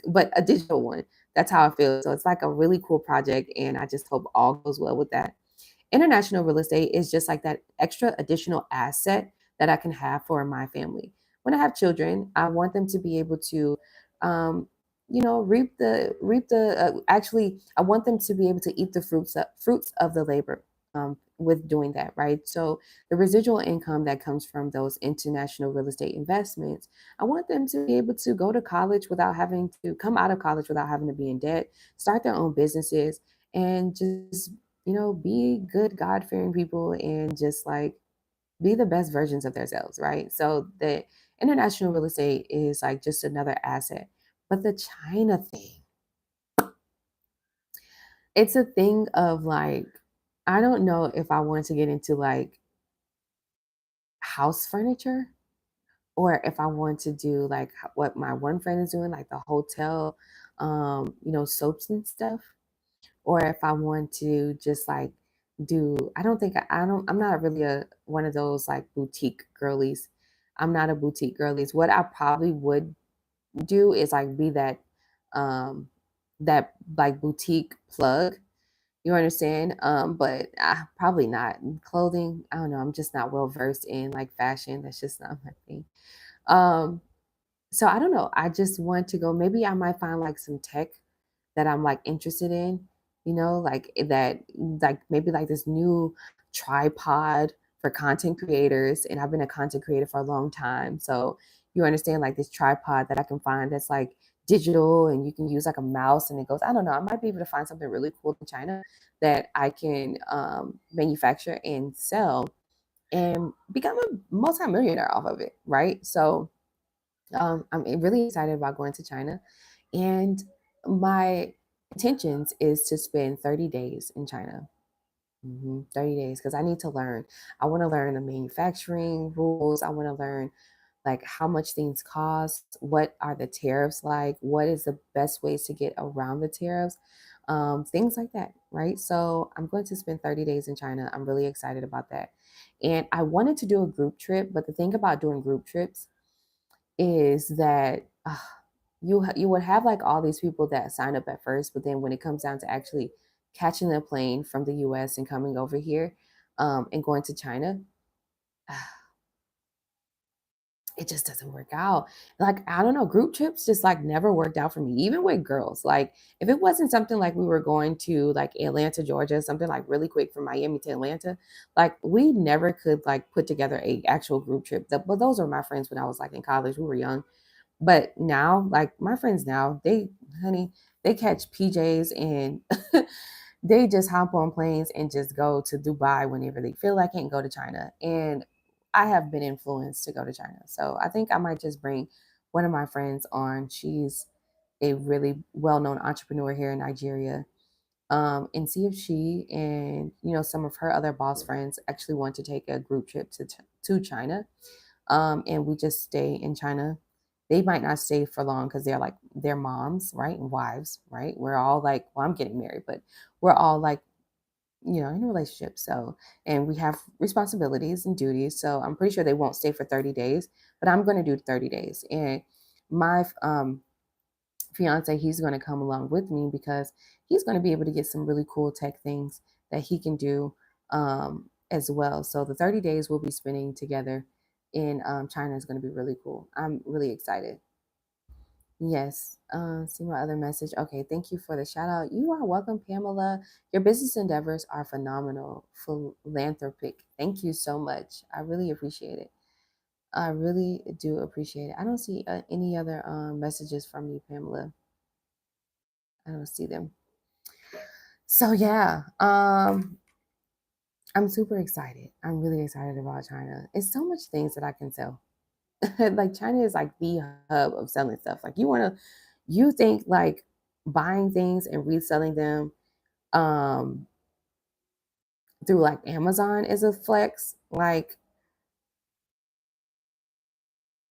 But a digital one. That's how I feel. So it's like a really cool project, and I just hope all goes well with that. International real estate is just like that extra additional asset that I can have for my family. When I have children, I want them to be able to, actually, I want them to be able to eat the fruits of the labor with doing that, right? So the residual income that comes from those international real estate investments, I want them to be able to go to college without having to come out of college without having to be in debt, start their own businesses, and just be good, God fearing people, and just like be the best versions of themselves, right? So the international real estate is like just another asset. But the China thing, it's a thing of like, I don't know if I want to get into like house furniture, or if I want to do like what my one friend is doing, like the hotel, soaps and stuff, or if I want to just like I don't think I'm not really a one of those like boutique girlies. I'm not a boutique girlies. What I probably would do is like be um that like boutique plug. You understand? But probably not clothing. I don't know. I'm just not well versed in like fashion. That's just not my thing. Um, so I don't know. I just want to go. Maybe I might find like some tech that I'm like interested in, like that, like maybe like this new tripod for content creators. And I've been a content creator for a long time. So you understand, like this tripod that I can find that's like digital, and you can use like a mouse and it goes, I don't know, I might be able to find something really cool in China that I can manufacture and sell and become a multimillionaire off of it. Right. So I'm really excited about going to China. And my intentions is to spend 30 days in China. 30 days because I need to learn. I want to learn the manufacturing rules. I want to learn like how much things cost, what are the tariffs like, what is the best ways to get around the tariffs, things like that, right? So I'm going to spend 30 days in China. I'm really excited about that. And I wanted to do a group trip, but the thing about doing group trips is that you would have like all these people that sign up at first, but then when it comes down to actually catching the plane from the US and coming over here and going to China, it just doesn't work out. Like, I don't know, group trips just like never worked out for me, even with girls. Like, if it wasn't something like we were going to like Atlanta, Georgia, something like really quick from Miami to Atlanta, like we never could like put together a actual group trip. But those are my friends when I was like in college. We were young. But now, like my friends now, honey, they catch PJs and they just hop on planes and just go to Dubai whenever they feel like it and go to China. And I have been influenced to go to China. So I think I might just bring one of my friends on. She's a really well-known entrepreneur here in Nigeria. And see if she and some of her other boss friends actually want to take a group trip to China, and we just stay in China. They might not stay for long because they're like their moms, right, and wives, right. We're all like, well, I'm getting married, but we're all like, in a relationship. So, and we have responsibilities and duties. So I'm pretty sure they won't stay for 30 days, but I'm going to do 30 days. And my fiance, he's going to come along with me because he's going to be able to get some really cool tech things that he can do as well. So the 30 days we'll be spending together in China is going to be really cool. I'm really excited. Yes. See my other message. Okay. Thank you for the shout out. You are welcome, Pamela. Your business endeavors are phenomenal, philanthropic. Thank you so much. I really appreciate it. I really do appreciate it. I don't see any other messages from you, Pamela. I don't see them. So yeah, I'm super excited. I'm really excited about China. It's so much things that I can sell. Like China is like the hub of selling stuff. Like you think like buying things and reselling them um through like Amazon is a flex. Like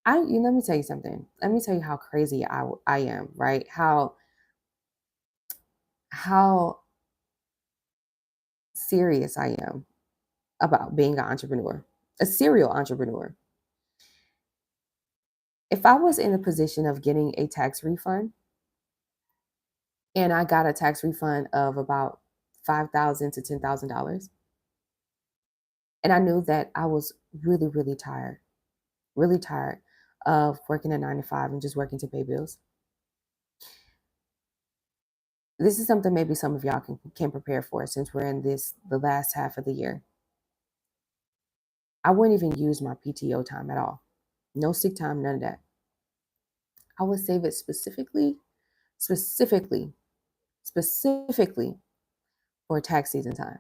let me tell you something. Let me tell you how crazy I am, right? How serious I am about being an entrepreneur, a serial entrepreneur. If I was in a position of getting a tax refund and I got a tax refund of about $5,000 to $10,000, and I knew that I was really tired of working a 9 to 5 and just working to pay bills. This is something maybe some of y'all can prepare for since we're in the last half of the year. I wouldn't even use my PTO time at all. No sick time, none of that. I would save it specifically, specifically for tax season time.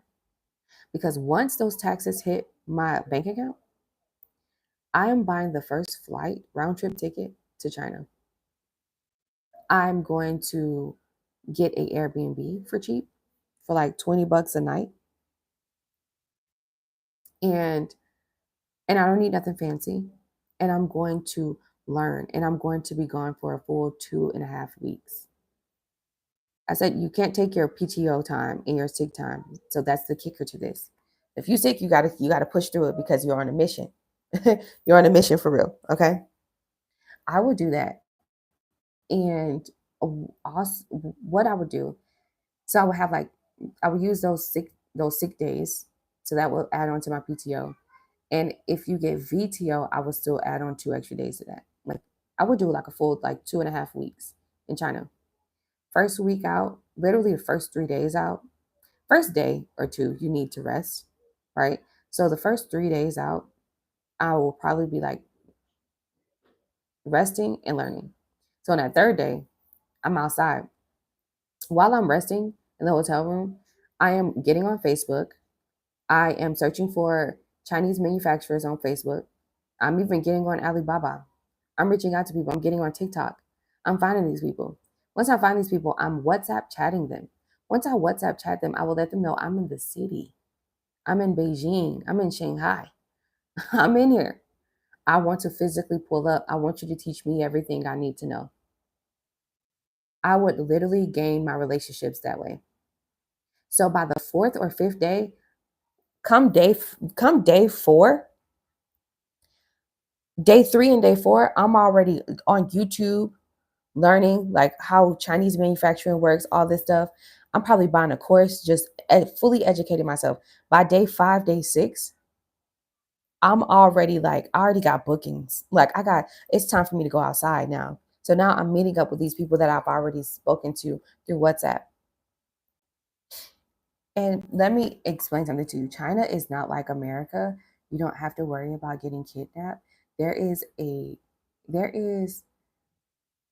Because once those taxes hit my bank account, I am buying the first flight round trip ticket to China. I'm going to get a Airbnb for cheap for like $20 a night. And I don't need nothing fancy. And I'm going to learn and I'm going to be gone for a full 2.5 weeks. I said you can't take your PTO time and your sick time. So that's the kicker to this. If you're sick, you gotta push through it because you're on a mission. You're on a mission for real. Okay. I would do that. And also what I would do, so I would have like I would use those sick days. So that will add on to my PTO. And if you get VTO, I would still add on 2 extra days to that. Like I would do like a full like 2.5 weeks in China. First week out, literally the first 3 days out, first day or two, you need to rest, right? So the first 3 days out, I will probably be like resting and learning. So on that third day, I'm outside. While I'm resting in the hotel room, I am getting on Facebook. I am searching for Chinese manufacturers on Facebook. I'm even getting on Alibaba. I'm reaching out to people. I'm getting on TikTok. I'm finding these people. Once I find these people, I'm WhatsApp chatting them. Once I WhatsApp chat them, I will let them know I'm in the city. I'm in Beijing. I'm in Shanghai. I'm in here. I want to physically pull up. I want you to teach me everything I need to know. I would literally gain my relationships that way. So by the fourth or fifth day, come day four, day three and day four, I'm already on YouTube learning like how Chinese manufacturing works, all this stuff. I'm probably buying a course, just fully educating myself. By day five, day six, I'm already like, I already got bookings. Like it's time for me to go outside now. So now I'm meeting up with these people that I've already spoken to through WhatsApp. And let me explain something to you. China is not like America. You don't have to worry about getting kidnapped. There is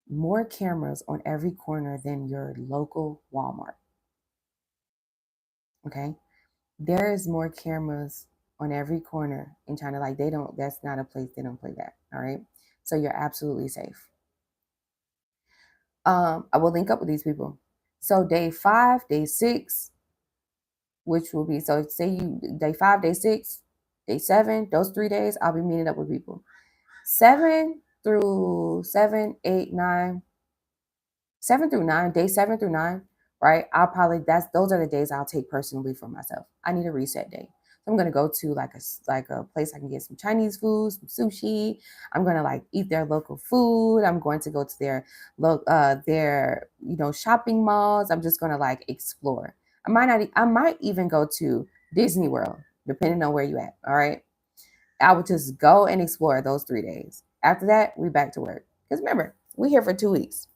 more cameras on every corner than your local Walmart. Okay? There is more cameras on every corner in China. Like that's not a place they don't play that. All right. So you're absolutely safe. I will link up with these people. So day five, day six, which will be, so say you day five, day six, day seven, those 3 days, I'll be meeting up with people. 7 through 9, day 7 through 9, right? Those are the days I'll take personally for myself. I need a reset day. So I'm gonna go to like a place I can get some Chinese food, some sushi. I'm gonna like eat their local food. I'm going to go to their shopping malls. I'm just gonna like explore. I might even go to Disney World, depending on where you at. All right. I would just go and explore those 3 days. After that, we back to work. Because remember, we here for 2 weeks.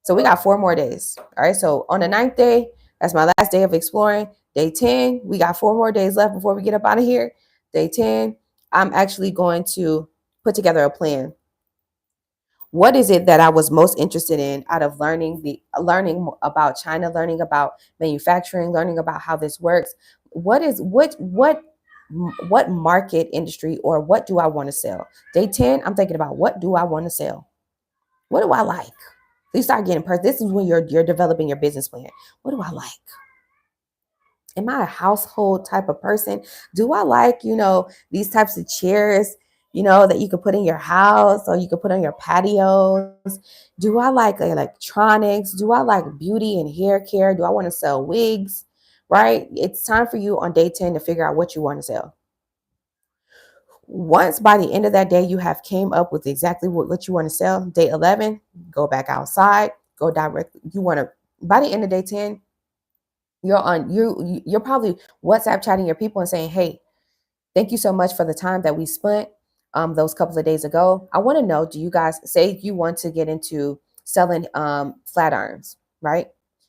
So we got 4 more days. All right. So on the ninth day, that's my last day of exploring. Day 10, we got 4 more days left before we get up out of here. Day 10, I'm actually going to put together a plan. What is it that I was most interested in out of learning about China, learning about manufacturing, learning about how this works? What market industry or what do I want to sell? Day 10, I'm thinking about what do I want to sell? What do I like? So you start getting this is when you're developing your business plan. What do I like? Am I a household type of person? Do I like, these types of chairs, that you could put in your house or you could put on your patios? Do I like electronics? Do I like beauty and hair care? Do I want to sell wigs? Right? It's time for you on day 10 to figure out what you want to sell. Once by the end of that day, you have came up with exactly what you want to sell. Day 11, go back outside, go directly. By the end of day 10, you're probably WhatsApp chatting your people and saying, hey, thank you so much for the time that we spent those couple of days ago. I want to know, do you guys say you want to get into selling flat irons, right?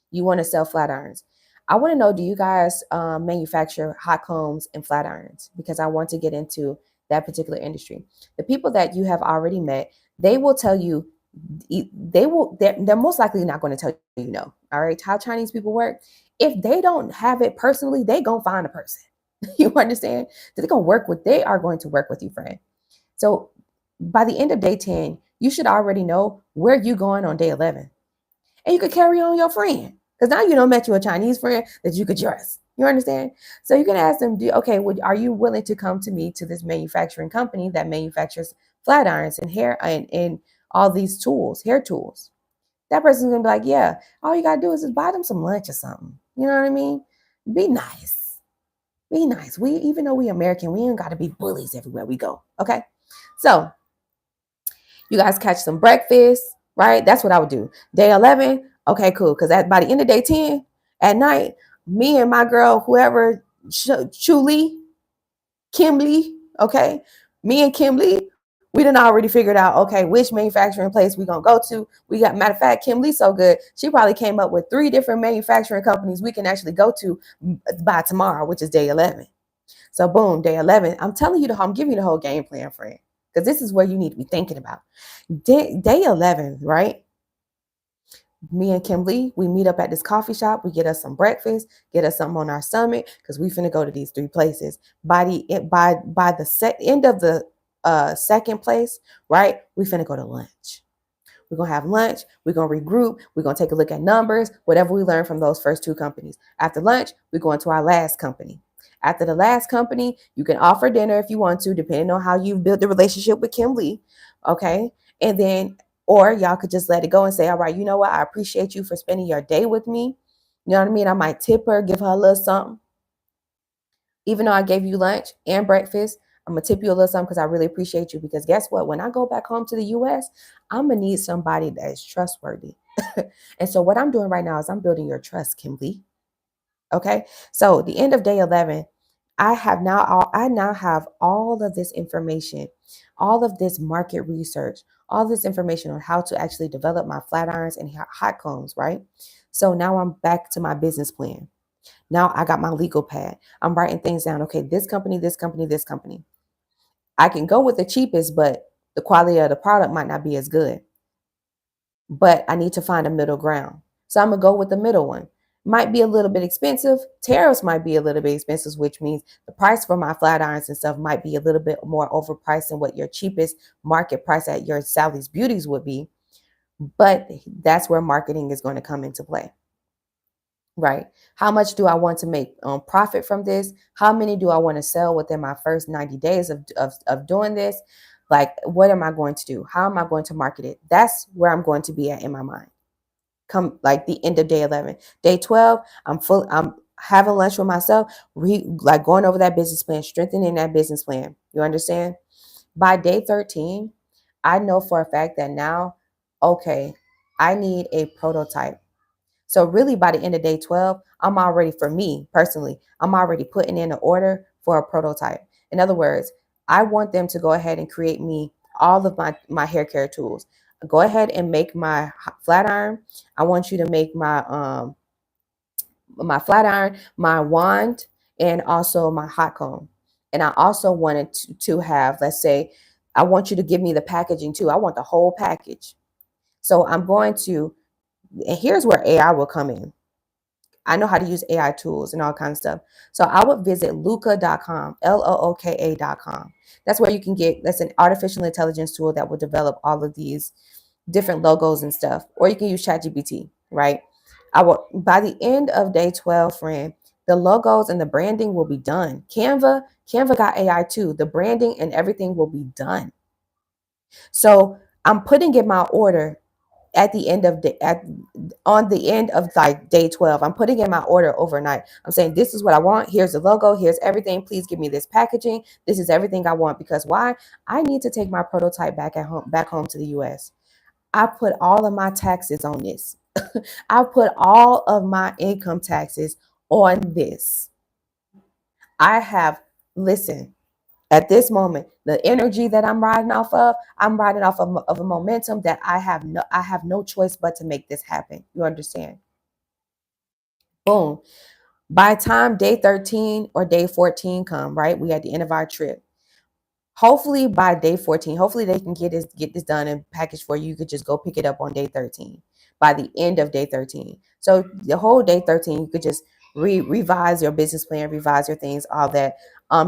You want to sell flat irons. I want to know, do you guys manufacture hot combs and flat irons? Because I want to get into that particular industry. The people that you have already met, they will tell you, they're most likely not going to tell you no. All right. How Chinese people work. If they don't have it personally, they gonna find a person. You understand? They are going to work with you, friend. So by the end of day 10, you should already know where you going on day 11. And you could carry on your friend. Because now you don't met you a Chinese friend that you could trust. You understand? So you can ask them, are you willing to come to me to this manufacturing company that manufactures flat irons and hair and all these tools, hair tools? That person's gonna be like, yeah, all you gotta do is just buy them some lunch or something. You know what I mean? Be nice. Be nice. Even though we American, we ain't gotta be bullies everywhere we go. Okay. So you guys catch some breakfast, right? That's what I would do. Day 11, okay, cool. Because by the end of day 10 at night, me and my girl, whoever, Chuli, Kim Lee, okay, me and Kim Lee, we done already figured out, okay, which manufacturing place we gonna go to. Matter of fact, Kim Lee so good, she probably came up with 3 different manufacturing companies we can actually go to by tomorrow, which is day 11. So boom, day 11, I'm telling you I'm giving you the whole game plan, friend, because this is where you need to be thinking about. Day 11, right? Me and Kim Lee, we meet up at this coffee shop. We get us some breakfast, get us something on our stomach, because we finna go to these 3 places. By the end of the second place, right? We finna go to lunch. We're going to have lunch. We're going to regroup. We're going to take a look at numbers, whatever we learned from those first two companies. After lunch, we go into our last company. After the last company, you can offer dinner if you want to, depending on how you've built the relationship with Kim Lee. Okay. And then, or y'all could just let it go and say, all right, you know what? I appreciate you for spending your day with me. You know what I mean? I might tip her, give her a little something. Even though I gave you lunch and breakfast, I'm going to tip you a little something because I really appreciate you. Because guess what? When I go back home to the US, I'm going to need somebody that is trustworthy. And so what I'm doing right now is I'm building your trust, Kim Lee. Okay. So the end of day 11, I now have all of this information, all of this market research, all this information on how to actually develop my flat irons and hot combs, right? So now I'm back to my business plan. Now I got my legal pad. I'm writing things down. Okay, this company, this company, this company. I can go with the cheapest, but the quality of the product might not be as good. But I need to find a middle ground. So I'm going to go with the middle one. Might be a little bit expensive. Tariffs might be a little bit expensive, which means the price for my flat irons and stuff might be a little bit more overpriced than what your cheapest market price at your Sally's Beauties would be. But that's where marketing is going to come into play. Right. How much do I want to make profit from this? How many do I want to sell within my first 90 days of doing this? Like, what am I going to do? How am I going to market it? That's where I'm going to be at in my mind. Come like the end of day 11. Day 12, I'm having lunch with myself, like going over that business plan, strengthening that business plan. You understand? By day 13, I know for a fact that now, okay, I need a prototype. So really by the end of day 12, I'm already, for me personally, I'm already putting in an order for a prototype. In other words, I want them to go ahead and create me all of my hair care tools. Go ahead and make my flat iron. I want you to make my flat iron, my wand, and also my hot comb. And I also wanted to have, let's say, I want you to give me the packaging too. I want the whole package. So I'm going to, and here's where AI will come in. I know how to use AI tools and all kinds of stuff. So I would visit looka.com, LOOKA.com. That's where you can get, that's an artificial intelligence tool that will develop all of these different logos and stuff. Or you can use ChatGPT, right? I will, by the end of day 12, friend, the logos and the branding will be done. Canva got AI too. The branding and everything will be done. So I'm putting in my order at the end of on the end of like day 12. I'm putting in my order overnight. I'm saying, this is what I want. Here's the logo. Here's everything. Please give me this packaging. This is everything I want. Because why? I need to take my prototype back home to the US. I put all of my taxes on this. I put all of my income taxes on this. I have, listen, at this moment, the energy that I'm riding off of, I'm riding off of a momentum that I have no choice but to make this happen. You understand? Boom. By the time day 13 or day 14 come, right? We at the end of our trip. Hopefully by day 14, hopefully they can get this done and packaged for you. You could just go pick it up on day 13, by the end of day 13. So the whole day 13, you could just revise your business plan, revise your things, all that.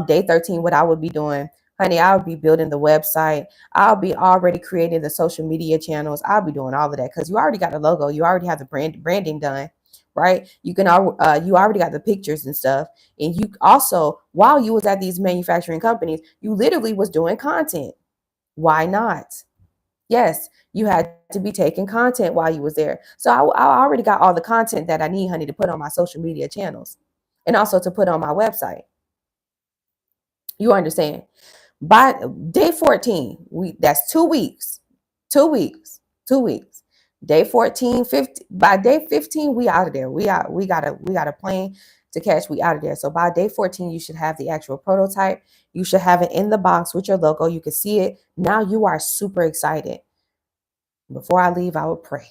Day 13, what I would be doing, honey, I would be building the website. I'll be already creating the social media channels. I'll be doing all of that because you already got the logo. You already have the branding done, right? You already got the pictures and stuff. And you also, while you was at these manufacturing companies, you literally was doing content. Why not? Yes, you had to be taking content while you was there. So I already got all the content that I need, honey, to put on my social media channels and also to put on my website. You understand? By day 14, that's 2 weeks. 2 weeks. 2 weeks. Day 14, 15. By day 15, we out of there. We got a plane to catch. We out of there. So by day 14, you should have the actual prototype. You should have it in the box with your logo. You can see it. Now you are super excited. Before I leave, I will pray.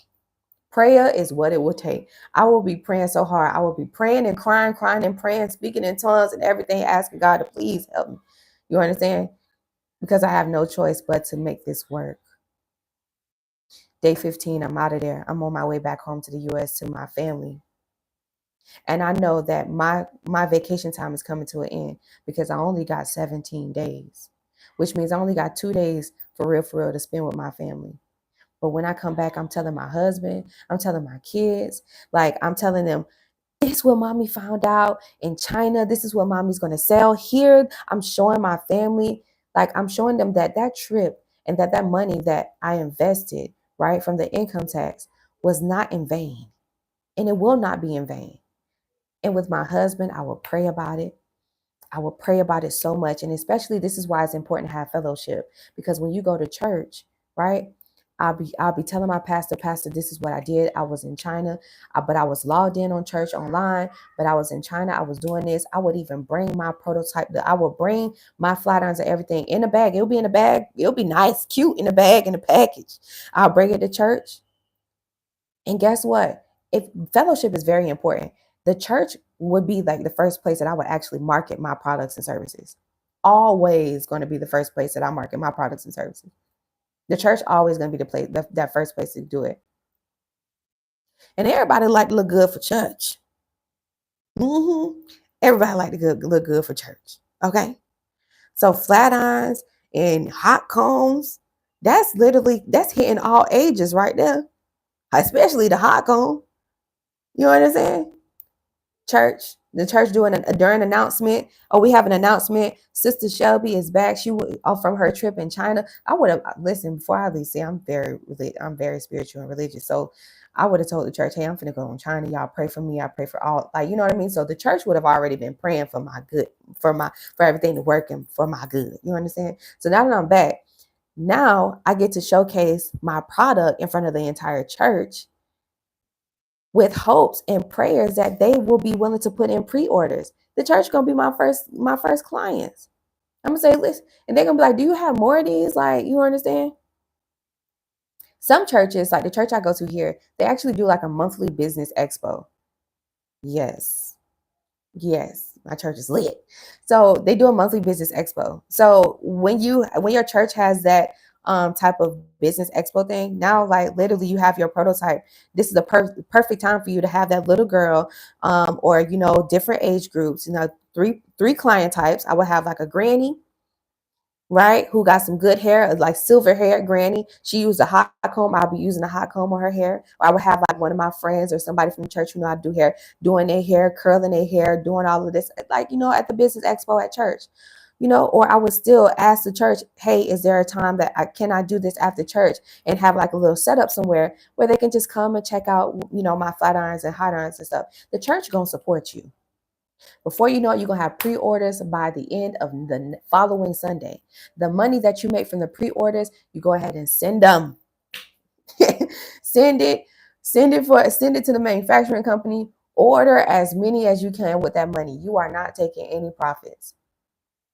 Prayer is what it will take. I will be praying so hard. I will be praying and crying and praying, speaking in tongues and everything, asking God to please help me. You understand? Because I have no choice but to make this work. Day 15, I'm out of there. I'm on my way back home to the US to my family. And I know that my vacation time is coming to an end because I only got 17 days, which means I only got 2 days for real to spend with my family. But when I come back, I'm telling my husband, I'm telling my kids, like I'm telling them, this is what mommy found out in China. This is what mommy's going to sell here. I'm showing my family, like I'm showing them that that trip and that money that I invested, right, from the income tax was not in vain, and it will not be in vain. And with my husband, I will pray about it. I will pray about it so much. And especially this is why it's important to have fellowship. Because when you go to church, right? I'll be telling my pastor, this is what I did. I was in China, but I was logged in on church online, but I was in China. I was doing this. I would even bring my prototype. I would bring my flat irons and everything in a bag. It'll be in a bag. It'll be nice, cute in a bag, in a package. I'll bring it to church. And guess what? If fellowship is very important, the church would be like the first place that I would actually market my products and services. Always going to be the first place that I market my products and services. The church always going to be the place, that first place to do it. And everybody like to look good for church. Everybody like to look good for church. Okay. So flat irons and hot combs, that's hitting all ages right there. Especially the hot comb. You know what I'm saying? The church doing during announcement. Oh, we have an announcement. Sister Shelby is back. She from her trip in China. I would have listened before I leave. See, I'm very spiritual and religious. So I would have told the church, hey, I'm finna go in China. Y'all pray for me. I pray for all, like, you know what I mean? So the church would have already been praying for my good, for everything to work and for my good. You understand? So now that I'm back, now I get to showcase my product in front of the entire church with hopes and prayers that they will be willing to put in pre-orders. The church gonna be my first clients. I'm gonna say, listen, and they're gonna be like, do you have more of these? Like, you understand? Some churches, like the church I go to here, they actually do like a monthly business expo. Yes. Yes, my church is lit. So they do a monthly business expo. So when your church has that type of business expo thing, now like literally you have your prototype. This is the perfect time for you to have that little girl, or different age groups. Three client types. I would have like a granny, right? Who got some good hair, like silver hair granny. She used a hot comb. I'll be using a hot comb on her hair. Or I would have like one of my friends or somebody from the church who know how to do hair, doing their hair, curling their hair, doing all of this, like, at the business expo at church. Or I would still ask the church, hey, is there a time that can I do this after church, and have like a little setup somewhere where they can just come and check out, my flat irons and hot irons and stuff. The church gonna support you. Before you know it, you're going to have pre-orders by the end of the following Sunday. The money that you make from the pre-orders, you go ahead and send them. send it, send it to the manufacturing company. Order as many as you can with that money. You are not taking any profits.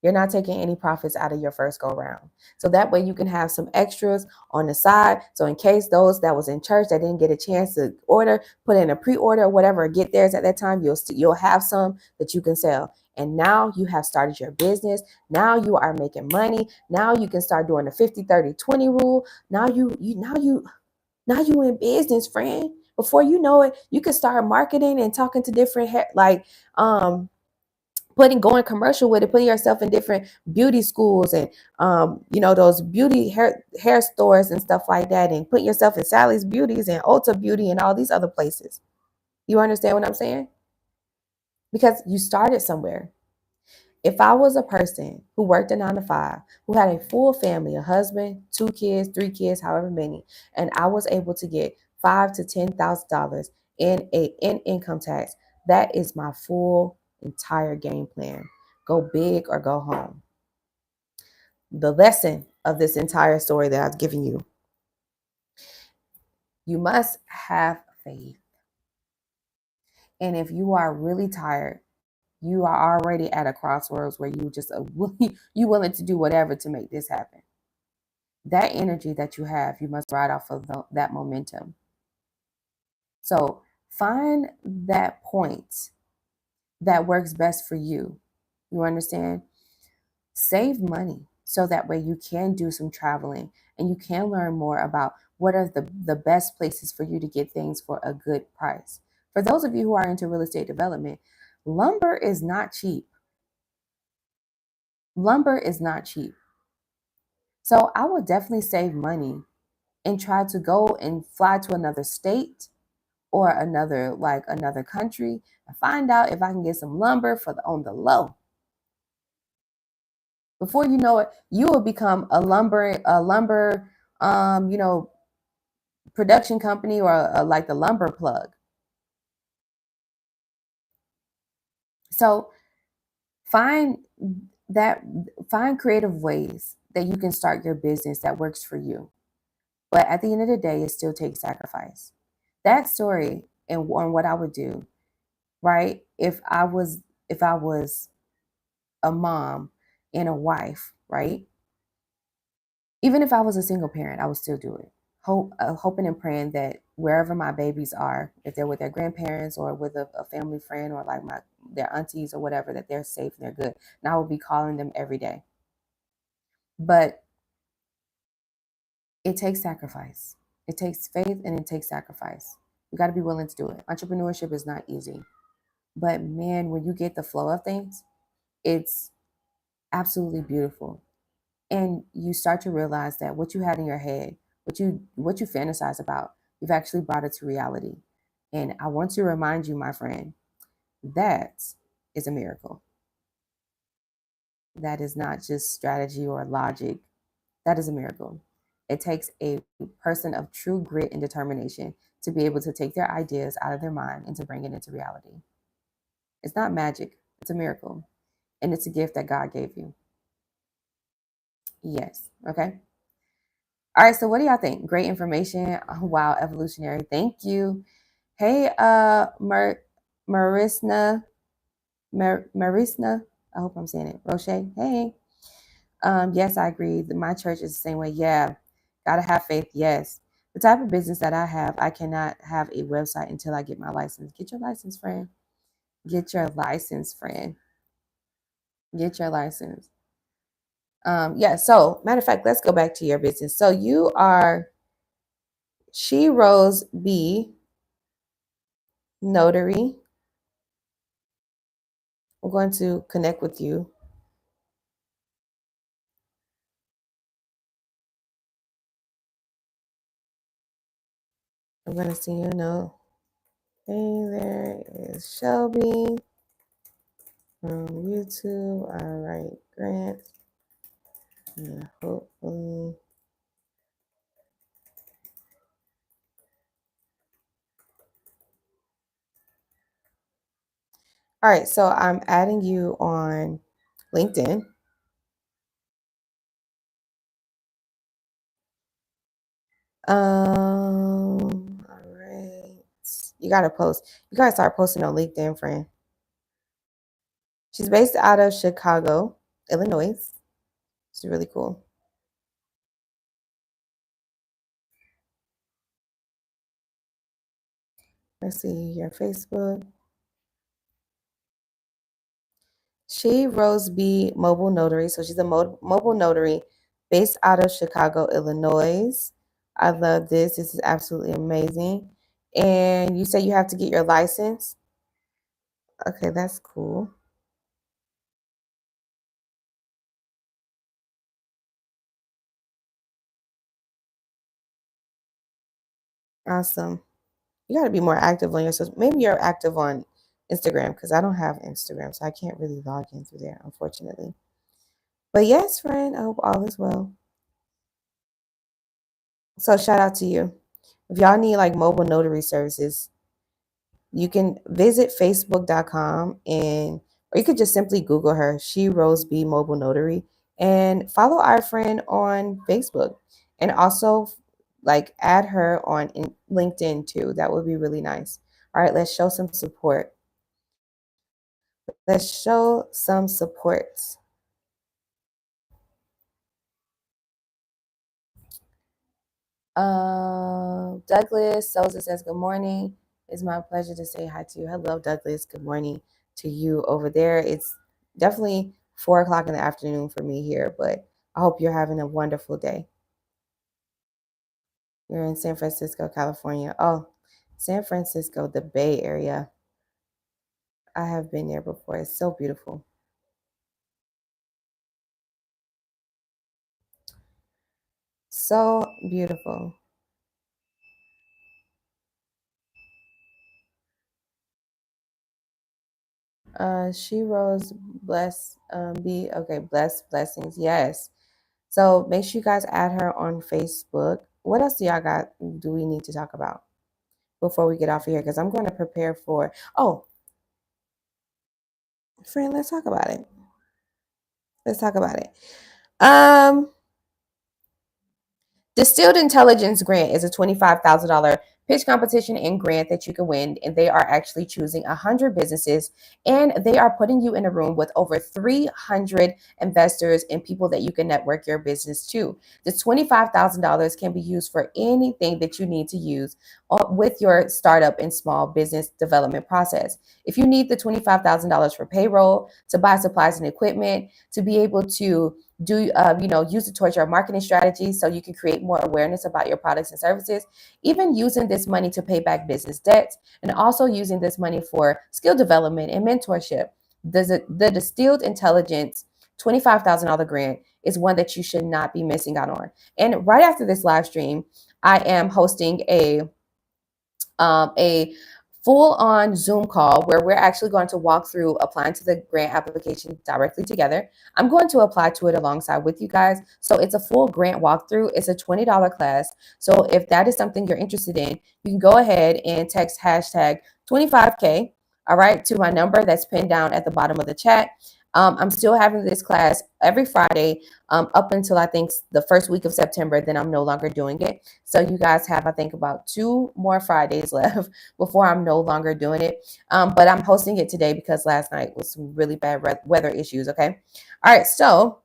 You're not taking any profits out of your first go round. So that way you can have some extras on the side. So in case those that was in church that didn't get a chance to order, put in a pre-order or whatever, get theirs at that time, you'll have some that you can sell. And now you have started your business. Now you are making money. Now you can start doing the 50-30-20 rule. Now you in business, friend. Before you know it, you can start marketing and talking to different going commercial with it, putting yourself in different beauty schools and those beauty hair stores and stuff like that, and putting yourself in Sally's Beauties and Ulta Beauty and all these other places. You understand what I'm saying? Because you started somewhere. If I was a person who worked a 9 to 5, who had a full family, a husband, 2 kids, 3 kids, however many, and I was able to get $5,000 to $10,000 in income tax, that is my full entire game plan. Go big or go home. The lesson of this entire story that I've given you: you must have faith. And if you are really tired, you are already at a crossroads where you just you willing to do whatever to make this happen. That energy that you have, you must ride off of that momentum. So find that point that works best for you. You understand? Save money so that way you can do some traveling and you can learn more about what are the best places for you to get things for a good price. For those of you who are into real estate development, lumber is not cheap. Lumber is not cheap. So I would definitely save money and try to go and fly to another state or another country and find out if I can get some lumber for the on the low. Before you know it, you will become a lumber you know production company or like the lumber plug. So find that find creative ways that you can start your business that works for you. But at the end of the day, it still takes sacrifice. That story and on what I would do, right? If I was a mom and a wife, right? Even if I was a single parent, I would still do it. Hoping and praying that wherever my babies are, if they're with their grandparents or with a family friend or like their aunties or whatever, that they're safe and they're good. And I will be calling them every day. But it takes sacrifice. It takes faith and it takes sacrifice. You got to be willing to do it. Entrepreneurship is not easy. But man, when you get the flow of things, it's absolutely beautiful. And you start to realize that what you had in your head, what you fantasize about, you've actually brought it to reality. And I want to remind you, my friend, that is a miracle. That is not just strategy or logic. That is a miracle. It takes a person of true grit and determination to be able to take their ideas out of their mind and to bring it into reality. It's not magic, it's a miracle. And it's a gift that God gave you. Yes. Okay. All right. So what do y'all think? Great information. Oh, wow. Evolutionary. Thank you. Hey, Marisna, Marisna. I hope I'm saying it. Roche. Hey. Yes, I agree. My church is the same way. Yeah. Gotta have faith. Yes. The type of business that I have, I cannot have a website until I get my license. Get your license, friend. Get your license, friend. Get your license. Yeah. So, matter of fact, let's go back to your business. So you are She Rose B Notary. I'm going to connect with you. I'm going to send you a note. Hey, there is Shelby from YouTube. All right, Grant. Yeah, hopefully. All right, so I'm adding you on LinkedIn. All right. You gotta post. You gotta start posting on LinkedIn, friend. She's based out of Chicago, Illinois. She's really cool. Let's see your Facebook. She Rose B Mobile Notary. So she's a mobile notary based out of Chicago, Illinois. I love this. This is absolutely amazing. And you say you have to get your license. Okay, that's cool. Awesome. You got to be more active on your social. Maybe you're active on Instagram because I don't have Instagram, so I can't really log in through there, unfortunately. But yes, friend, I hope all is well. So shout out to you. If y'all need like mobile notary services, you can visit facebook.com and or you could just simply Google her, She Rose B Mobile Notary, and follow our friend on Facebook. And also like add her on LinkedIn too. That would be really nice. All right, let's show some support. Let's show some support. Douglas Souza says, good morning. It's my pleasure to say hi to you. Hello, Douglas. Good morning to you over there. It's definitely 4 o'clock in the afternoon for me here, but I hope you're having a wonderful day. You're in San Francisco, California. Oh, San Francisco, the Bay Area. I have been there before. It's so beautiful. So beautiful. She rose, bless, be okay, bless, blessings. Yes. So make sure you guys add her on Facebook. What else do y'all got? Do we need to talk about before we get off of here? Because I'm going to prepare for. Oh, friend, let's talk about it. Let's talk about it. Um, Distilled Intelligence Grant is a $25,000 pitch competition and grant that you can win. And they are actually choosing 100 businesses, and they are putting you in a room with over 300 investors and people that you can network your business to. The $25,000 can be used for anything that you need to use with your startup and small business development process. If you need the $25,000 for payroll, to buy supplies and equipment, to be able to use it towards your marketing strategy so you can create more awareness about your products and services, even using this money to pay back business debts, and also using this money for skill development and mentorship. The Distilled Intelligence $25,000 grant is one that you should not be missing out on. And right after this live stream, I am hosting a full on Zoom call where we're actually going to walk through applying to the grant application directly together. I'm going to apply to it alongside with you guys. So it's a full grant walkthrough. It's a $20 class. So if that is something you're interested in, you can go ahead and text hashtag 25K, all right, to my number that's pinned down at the bottom of the chat. I'm still having this class every Friday up until I think the first week of September. Then I'm no longer doing it. So you guys have, I think, about 2 more Fridays left before I'm no longer doing it. But I'm hosting it today because last night was some really bad weather issues. Okay. All right. So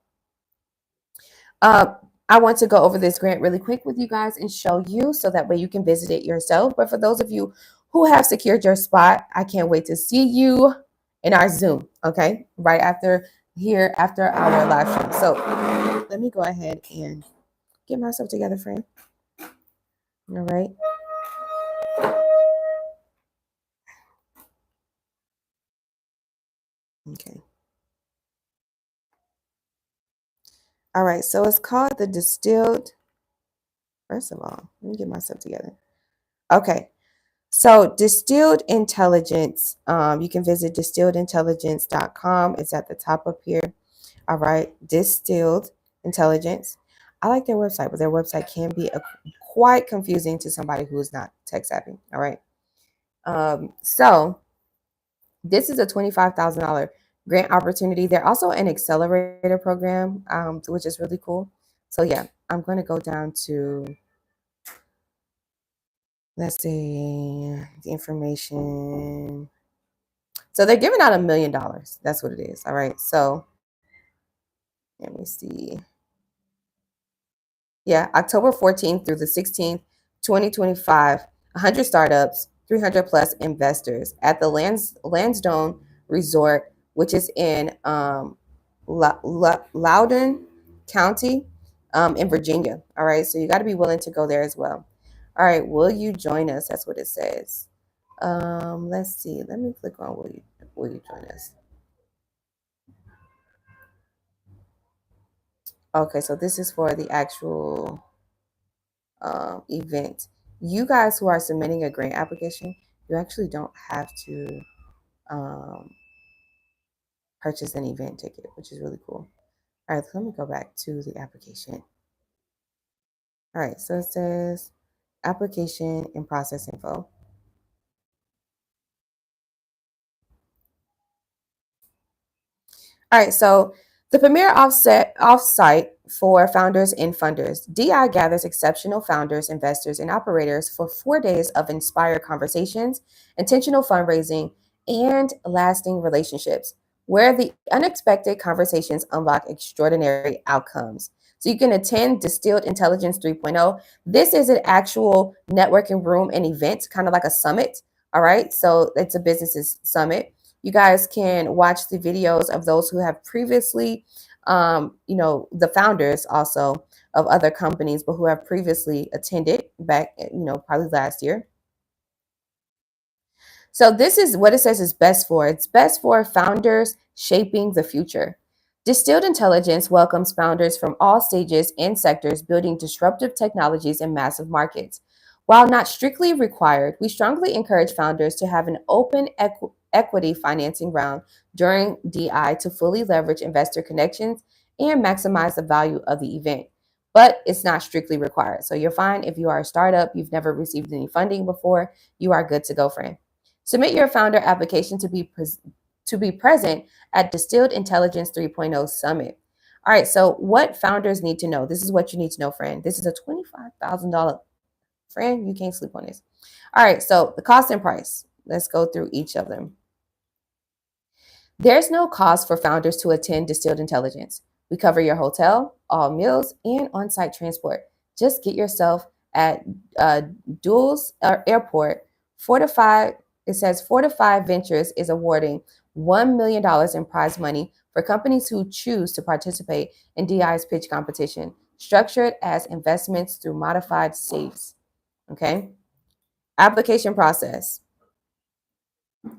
uh, I want to go over this grant really quick with you guys and show you so that way you can visit it yourself. But for those of you who have secured your spot, I can't wait to see you in our Zoom. Okay. Right after here, after our live stream. So let me go ahead and get myself together, friend. All right. Okay. All right. So it's called the Distilled. First of all, let me get myself together. Okay. So Distilled Intelligence, you can visit distilledintelligence.com. It's at the top up here. All right. Distilled Intelligence. I like their website, but their website can be quite confusing to somebody who is not tech savvy. All right. So this is a $25,000 grant opportunity. They're also an accelerator program, which is really cool. So yeah, I'm going to go down to, let's see, the information. So they're giving out $1 million. That's what it is. All right. So let me see. Yeah, October 14th through the 16th, 2025, 100 startups, 300 plus investors at the Lansdowne Resort, which is in Loudoun County in Virginia. All right, so you got to be willing to go there as well. All right, will you join us? That's what it says. Let's see. Let me click on will you join us? Okay, so this is for the actual event. You guys who are submitting a grant application, you actually don't have to um, purchase an event ticket, which is really cool. All right, let me go back to the application. All right, so it says application and process info. All right, so the premier offsite for founders and funders. DI gathers exceptional founders, investors, and operators for 4 days of inspired conversations, intentional fundraising, and lasting relationships, where the unexpected conversations unlock extraordinary outcomes. So you can attend Distilled Intelligence 3.0. This is an actual networking room and event, kind of like a summit. All right, so it's a businesses summit. You guys can watch the videos of those who have previously, the founders also of other companies, but who have previously attended back, probably last year. So this is what it says is best for. It's best for founders shaping the future. Distilled Intelligence welcomes founders from all stages and sectors building disruptive technologies in massive markets. While not strictly required, we strongly encourage founders to have an open, equity financing round during DI to fully leverage investor connections and maximize the value of the event. But it's not strictly required. So you're fine if you are a startup, you've never received any funding before, you are good to go, friend. Submit your founder application to be present at Distilled Intelligence 3.0 Summit. All right, so what founders need to know? This is what you need to know, friend. This is a $25,000. Friend, you can't sleep on this. All right, so the cost and price. Let's go through each of them. There's no cost for founders to attend Distilled Intelligence. We cover your hotel, all meals, and on site transport. Just get yourself at Duals Airport. Fortified, it says Fortified Ventures is awarding $1 million in prize money for companies who choose to participate in DI's pitch competition, structured as investments through modified safes. Okay. Application process.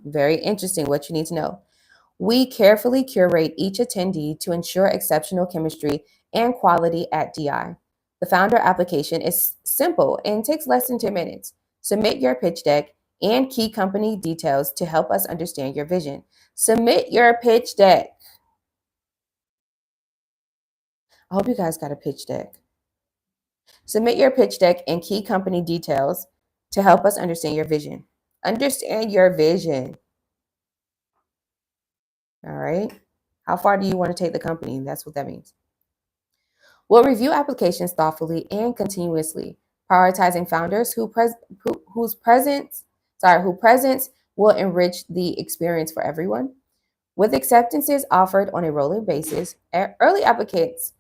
Very interesting what you need to know. We carefully curate each attendee to ensure exceptional chemistry and quality at DI. The founder application is simple and takes less than 10 minutes. Submit your pitch deck and key company details to help us understand your vision. Submit your pitch deck. I hope you guys got a pitch deck. Submit your pitch deck and key company details to help us understand your vision. Understand your vision. All right. How far do you want to take the company? That's what that means. We'll review applications thoughtfully and continuously, prioritizing founders whose presence will enrich the experience for everyone. With acceptances offered on a rolling basis, early applicants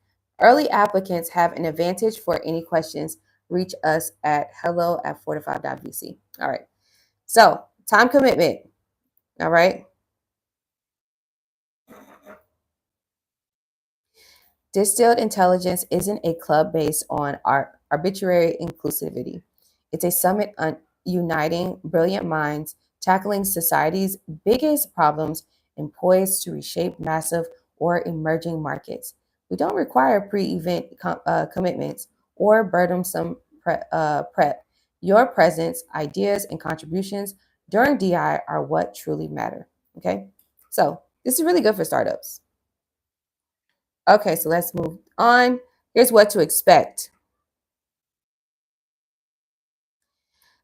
have an advantage. For any questions, reach us at hello@fortify.vc. All right. So, time commitment. All right. Distilled Intelligence isn't a club based on arbitrary inclusivity. It's a summit uniting brilliant minds, tackling society's biggest problems, and poised to reshape massive or emerging markets. We don't require pre-event commitments or burdensome prep. Your presence, ideas, and contributions during DI are what truly matter. Okay, so this is really good for startups. Okay, so let's move on. Here's what to expect.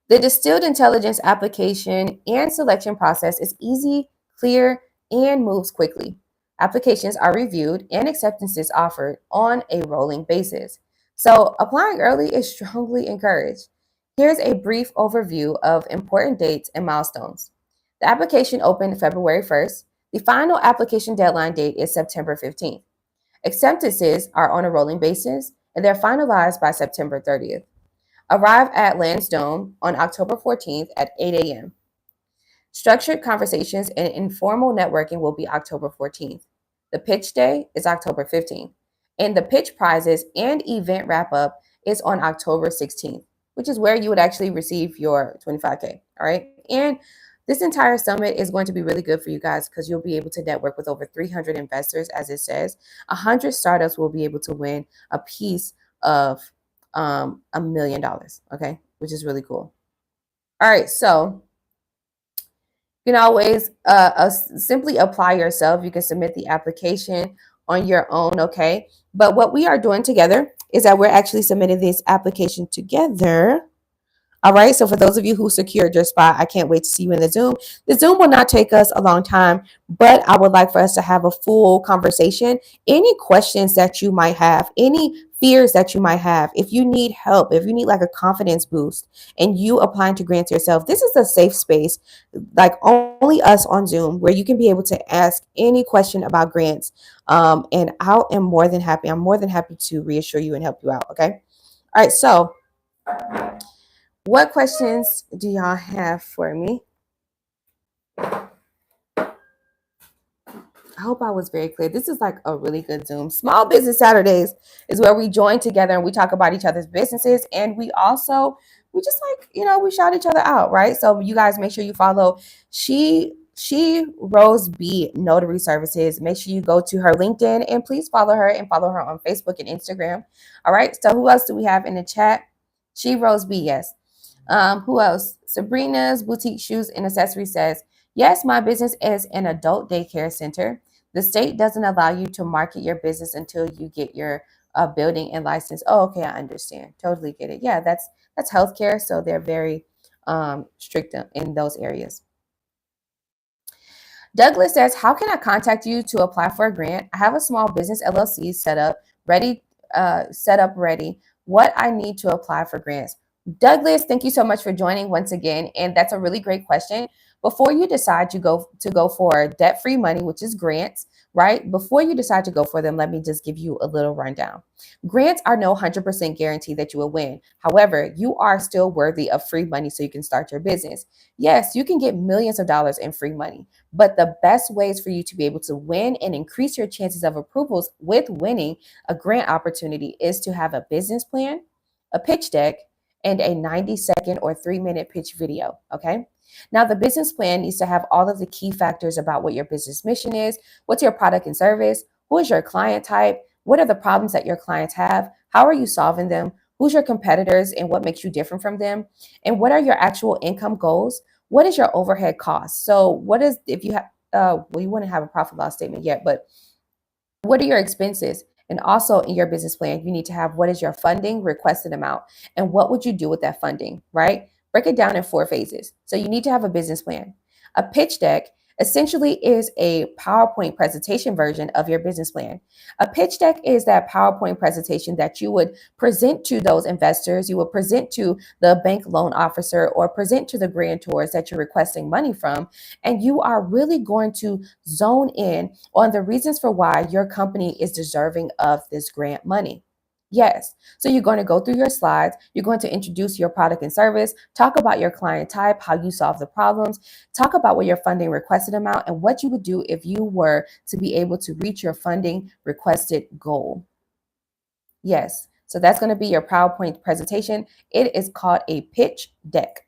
The Distilled Intelligence application and selection process is easy, clear, and moves quickly. Applications are reviewed and acceptances offered on a rolling basis. So, applying early is strongly encouraged. Here's a brief overview of important dates and milestones. The application opened February 1st. The final application deadline date is September 15th. Acceptances are on a rolling basis, and they're finalized by September 30th. Arrive at Lansdowne on October 14th at 8 a.m. Structured conversations and informal networking will be October 14th. The pitch day is October 15th. And the pitch prizes and event wrap up is on October 16th, which is where you would actually receive your 25K. All right. And this entire summit is going to be really good for you guys because you'll be able to network with over 300 investors. As it says, 100 startups will be able to win a piece of $1 million. Okay, which is really cool. All right, so you can always simply apply yourself. You can submit the application on your own. Okay, but what we are doing together is that we're actually submitting this application together. All right. So for those of you who secured your spot, I can't wait to see you in the Zoom. The Zoom will not take us a long time, but I would like for us to have a full conversation. Any questions that you might have, any fears that you might have, if you need help, if you need like a confidence boost and you applying to grants yourself, this is a safe space, like only us on Zoom, where you can be able to ask any question about grants. And I am more than happy. I'm more than happy to reassure you and help you out. Okay. All right. So what questions do y'all have for me? I hope I was very clear. This is like a really good Zoom. Small Business Saturdays is where we join together and we talk about each other's businesses. And we just like, we shout each other out, right? So you guys make sure you follow She Rose B Notary Services. Make sure you go to her LinkedIn and please follow her on Facebook and Instagram. All right. So who else do we have in the chat? She Rose B, yes. Who else? Sabrina's Boutique Shoes and Accessories says, Yes, my business is an adult daycare center. The state doesn't allow you to market your business until you get your building and license. Oh, okay, I understand. Totally get it. Yeah, that's healthcare, so they're very strict in those areas. Douglas says, how can I contact you to apply for a grant? I have a small business LLC set up ready. What I need to apply for grants. Douglas, thank you so much for joining once again. And that's a really great question. Before you decide to go for debt-free money, which is grants, right? Before you decide to go for them, let me just give you a little rundown. Grants are no 100% guarantee that you will win. However, you are still worthy of free money so you can start your business. Yes, you can get millions of dollars in free money. But the best ways for you to be able to win and increase your chances of approvals with winning a grant opportunity is to have a business plan, a pitch deck, and a 90-second or 3-minute pitch video. Okay. Now, the business plan needs to have all of the key factors about what your business mission is, what's your product and service, who is your client type, what are the problems that your clients have, how are you solving them, who's your competitors and what makes you different from them, and what are your actual income goals, what is your overhead cost? So what is, if you have, well, you wouldn't have a profit loss statement yet, but what are your expenses? And also in your business plan, you need to have what is your funding requested amount and what would you do with that funding, right? Break it down in 4 phases. So you need to have a business plan. A pitch deck essentially is a PowerPoint presentation version of your business plan. A pitch deck is that PowerPoint presentation that you would present to those investors, you would present to the bank loan officer or present to the grantors that you're requesting money from. And you are really going to zone in on the reasons for why your company is deserving of this grant money. Yes. So you're going to go through your slides. You're going to introduce your product and service, talk about your client type, how you solve the problems, talk about what your funding requested amount, and what you would do if you were to be able to reach your funding requested goal. Yes. So that's going to be your PowerPoint presentation. It is called a pitch deck.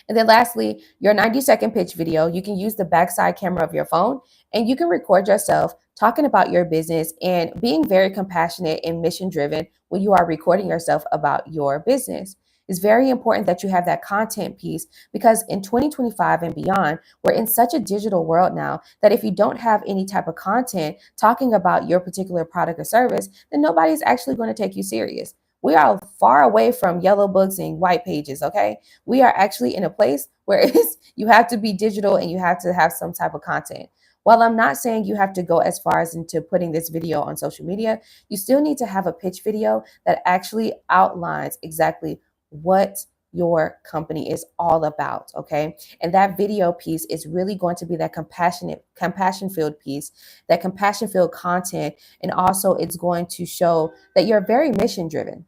And then lastly, your 90-second pitch video, you can use the backside camera of your phone and you can record yourself talking about your business and being very compassionate and mission driven when you are recording yourself about your business. It's very important that you have that content piece because in 2025 and beyond, we're in such a digital world now that if you don't have any type of content talking about your particular product or service, then nobody's actually going to take you serious. We are far away from yellow books and white pages, okay? We are actually in a place where you have to be digital and you have to have some type of content. While I'm not saying you have to go as far as into putting this video on social media, you still need to have a pitch video that actually outlines exactly what your company is all about, okay? And that video piece is really going to be that compassion-filled piece, that compassion-filled content, and also it's going to show that you're very mission-driven.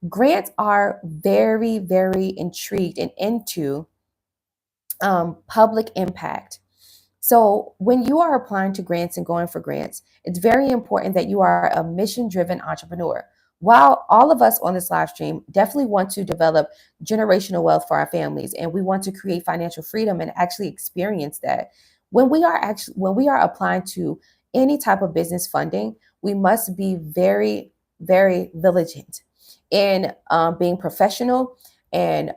Grants are very, very intrigued and into public impact. So when you are applying to grants and going for grants, it's very important that you are a mission-driven entrepreneur. While all of us on this live stream definitely want to develop generational wealth for our families and we want to create financial freedom and actually experience that, when we are applying to any type of business funding, we must be very, very vigilant in being and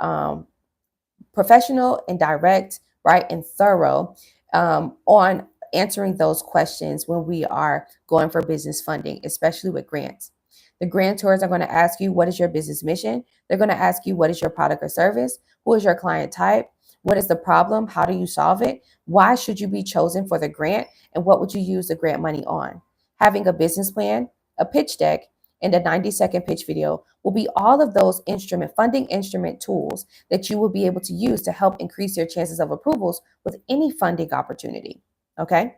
professional and direct, right, and thorough on answering those questions when we are going for business funding, especially with grants. The grantors are going to ask you, what is your business mission? They're going to ask you, what is your product or service? Who is your client type? What is the problem? How do you solve it? Why should you be chosen for the grant? And what would you use the grant money on? Having a business plan, a pitch deck, and a 90-second pitch video will be all of those funding instrument tools that you will be able to use to help increase your chances of approvals with any funding opportunity. Okay.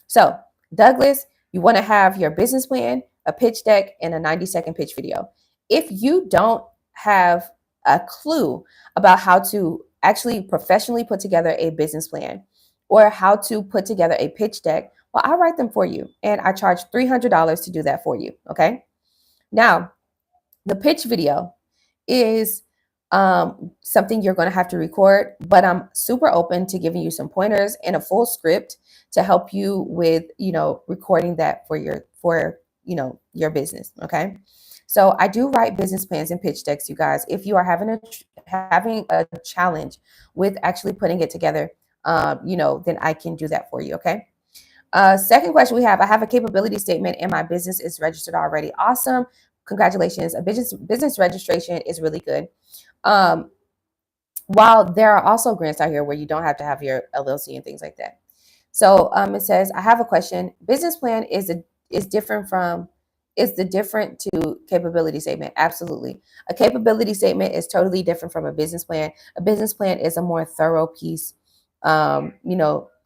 So Douglas, you want to have your business plan, a pitch deck, and a 90-second pitch video. If you don't have a clue about how to actually professionally put together a business plan or how to put together a pitch deck, well, I write them for you and I charge $300 to do that for you. Okay. Now, the pitch video is something you're going to have to record, but I'm super open to giving you some pointers and a full script to help you with, recording that for your business. Okay. So I do write business plans and pitch decks, you guys. If you are having a challenge with actually putting it together, then I can do that for you. Okay. Second question we have, I have a capability statement and my business is registered already. Awesome. Congratulations. A business registration is really good. Um, while there are also grants out here where you don't have to have your LLC and things like that. So it says, I have a question. Business plan is different from is the different to capability statement? Absolutely. A capability statement is totally different from a business plan. A business plan is a more thorough piece.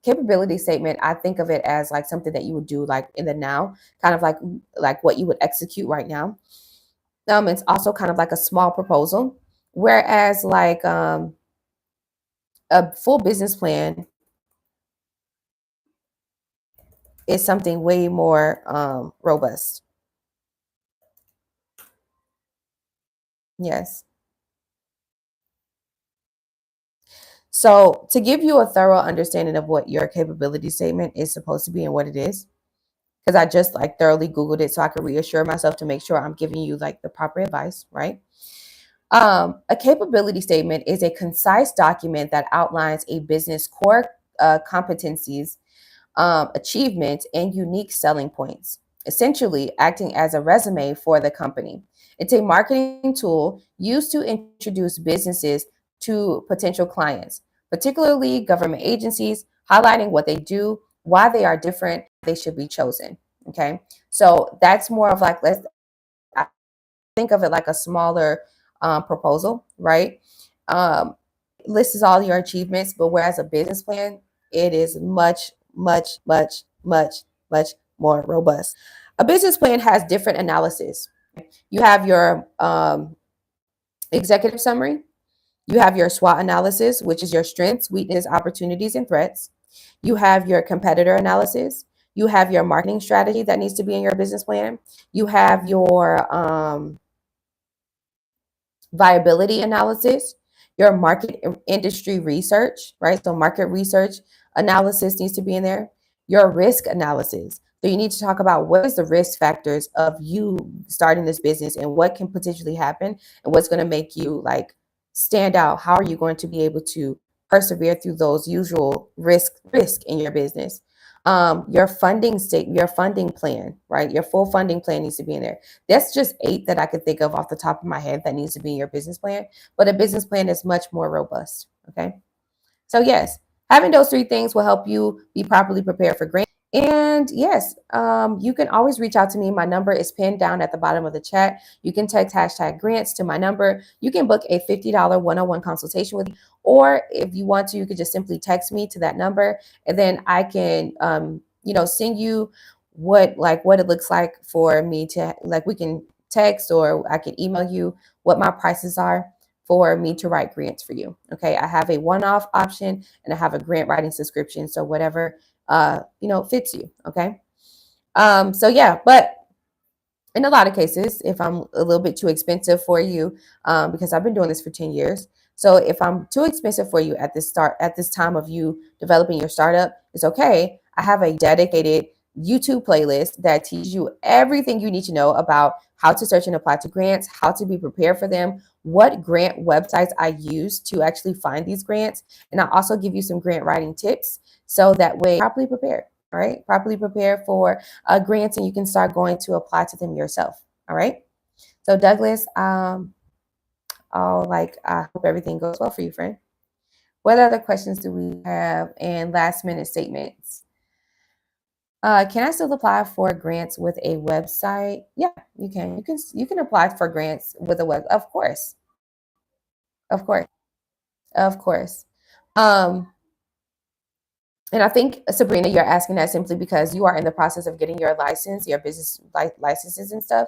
Capability statement, I think of it as like something that you would do like in the now, kind of like what you would execute right now. It's also kind of like a small proposal, whereas like a full business plan is something way more robust. Yes. So, to give you a thorough understanding of what your capability statement is supposed to be and what it is, because I just like thoroughly Googled it so I could reassure myself to make sure I'm giving you like the proper advice, right? A capability statement is a concise document that outlines a business core competencies, achievements, and unique selling points, essentially acting as a resume for the company. It's a marketing tool used to introduce businesses to potential clients, particularly government agencies, highlighting what they do, why they are different, they should be chosen. Okay. So that's more of like, I think of it like a smaller proposal, right? Um, lists all your achievements, but whereas a business plan, it is much, much, much, much, much more robust. A business plan has different analysis. You have your executive summary, you have your SWOT analysis, which is your strengths, weaknesses, opportunities, and threats. You have your competitor analysis. You have your marketing strategy that needs to be in your business plan. You have your viability analysis, your market industry research, right? So market research analysis needs to be in there. Your risk analysis. So you need to talk about what is the risk factors of you starting this business and what can potentially happen and what's going to make you like stand out. How are you going to be able to persevere through those usual risk in your business? Your funding state, your funding plan, right? Your full funding plan needs to be in there. That's just 8 that I could think of off the top of my head that needs to be in your business plan. But a business plan is much more robust. Okay. So, yes, having those 3 things will help you be properly prepared for grant. And yes, you can always reach out to me. My number is pinned down at the bottom of the chat. You can text hashtag grants to my number. You can book a $50 one-on-one consultation with me. Or if you want to, you could just simply text me to that number. And then I can, send you what it looks like for me to like, we can text or I can email you what my prices are for me to write grants for you. Okay. I have a one-off option and I have a grant writing subscription. So whatever fits you. Okay. So yeah, but in a lot of cases, if I'm a little bit too expensive for you, because I've been doing this for 10 years. So if I'm too expensive for you at this time of you developing your startup, it's okay. I have a dedicated YouTube playlist that teaches you everything you need to know about how to search and apply to grants, how to be prepared for them, what grant websites I use to actually find these grants. And I also give you some grant writing tips so that way you're properly prepared. All right, properly prepared for grants and you can start going to apply to them yourself. All right. So Douglas, I hope everything goes well for you, friend. What other questions do we have? And last minute statements. Can I still apply for grants with a website? Yeah, you can. You can apply for grants with a web. Of course, of course, of course. Um, And I think, Sabrina, you're asking that simply because you are in the process of getting your license, your business licenses and stuff.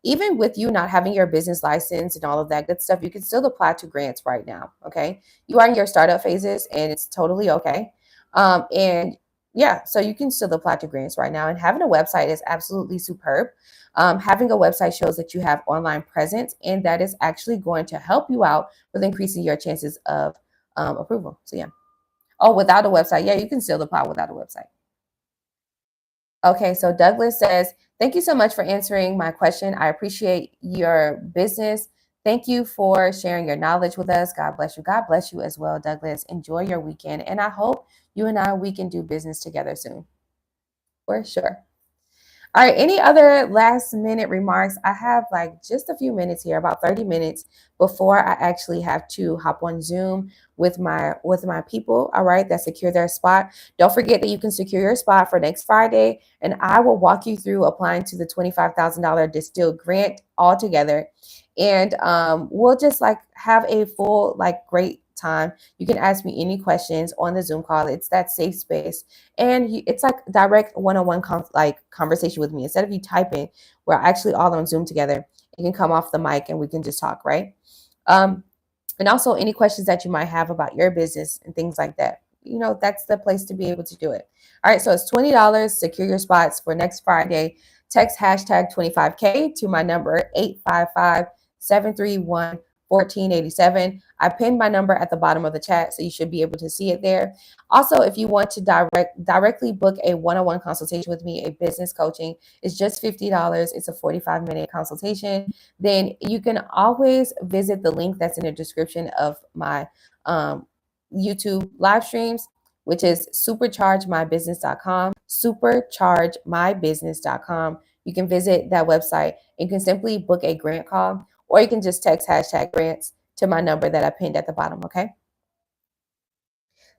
Even with you not having your business license and all of that good stuff, you can still apply to grants right now. Okay. You are in your startup phases and it's totally okay. And yeah, so you can still apply to grants right now. And having a website is absolutely superb. Having a website shows that you have online presence, and that is actually going to help you out with increasing your chances of approval. So, yeah. Oh, without a website. Yeah, you can still apply without a website. Okay, so Douglas says, thank you so much for answering my question. I appreciate your business. Thank you for sharing your knowledge with us. God bless you. God bless you as well, Douglas. Enjoy your weekend. And I hope you and we can do business together soon. For sure. All right, any other last minute remarks? I have like just a few minutes here, about 30 minutes before I actually have to hop on Zoom with my people, all right, that secure their spot. Don't forget that you can secure your spot for next Friday, and I will walk you through applying to the $25,000 distilled grant all together. And we'll just like have a full like great time. You can ask me any questions on the Zoom call. It's that safe space, and it's like direct one-on-one like conversation with me. Instead of you typing, we're actually all on Zoom together. You can come off the mic and we can just talk, right? um and also any questions that you might have about your business and things like that, that's the place to be able to do it. All right, so it's $20. Secure your spots for next Friday. Text hashtag 25K to my number 855-731-1487. I pinned my number at the bottom of the chat, so you should be able to see it there. Also, if you want to directly book a one-on-one consultation with me, a business coaching, it's just $50. It's a 45-minute consultation. Then you can always visit the link that's in the description of my YouTube live streams, which is superchargemybusiness.com, superchargemybusiness.com. You can visit that website and can simply book a grant call, or you can just text hashtag grants to my number that I pinned at the bottom, okay?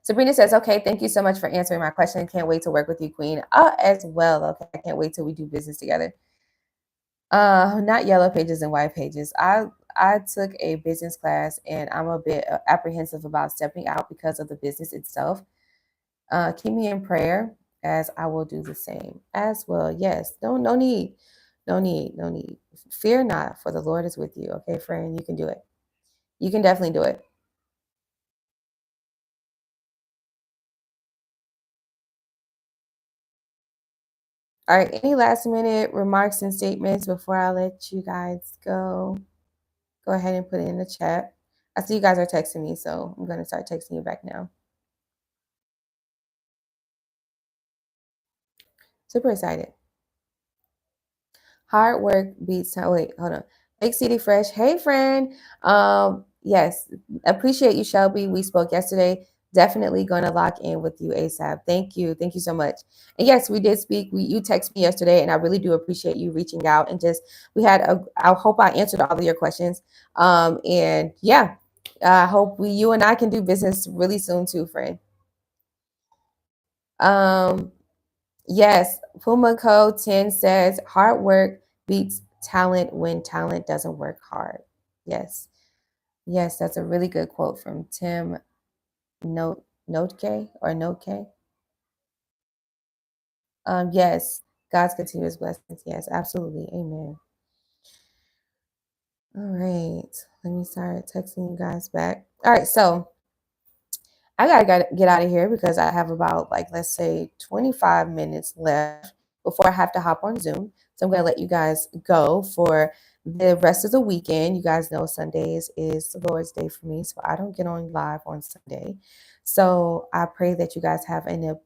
Sabrina says, okay, thank you so much for answering my question. Can't wait to work with you, Queen. As well, okay? I can't wait till we do business together. Not yellow pages and white pages. I took a business class and I'm a bit apprehensive about stepping out because of the business itself. Keep me in prayer as I will do the same as well. Yes, no need. No need, no need. Fear not, for the Lord is with you. Okay, friend, you can do it. You can definitely do it. All right, any last minute remarks and statements before I let you guys go? Go ahead and put it in the chat. I see you guys are texting me, so I'm going to start texting you back now. Super excited. Hard work beats time. Wait, hold on. Big City Fresh. Hey, friend. Yes, appreciate you, Shelby. We spoke yesterday. Definitely going to lock in with you ASAP. Thank you. Thank you so much. And yes, we did speak. You texted me yesterday, and I really do appreciate you reaching out. And just, I hope I answered all of your questions. And yeah, I hope you and I can do business really soon too, friend. Um, Yes, Puma Code 10 says hard work beats talent when talent doesn't work hard. Yes. Yes, that's a really good quote from Tim Notke or Notke. Yes, God's continuous blessings. Yes, absolutely. Amen. All right. Let me start texting you guys back. All right, so I gotta get out of here because I have about like let's say 25 minutes left before I have to hop on Zoom. So I'm gonna let you guys go for the rest of the weekend. You guys know Sundays is the Lord's Day for me, so I don't get on live on Sunday. So I pray that you guys have an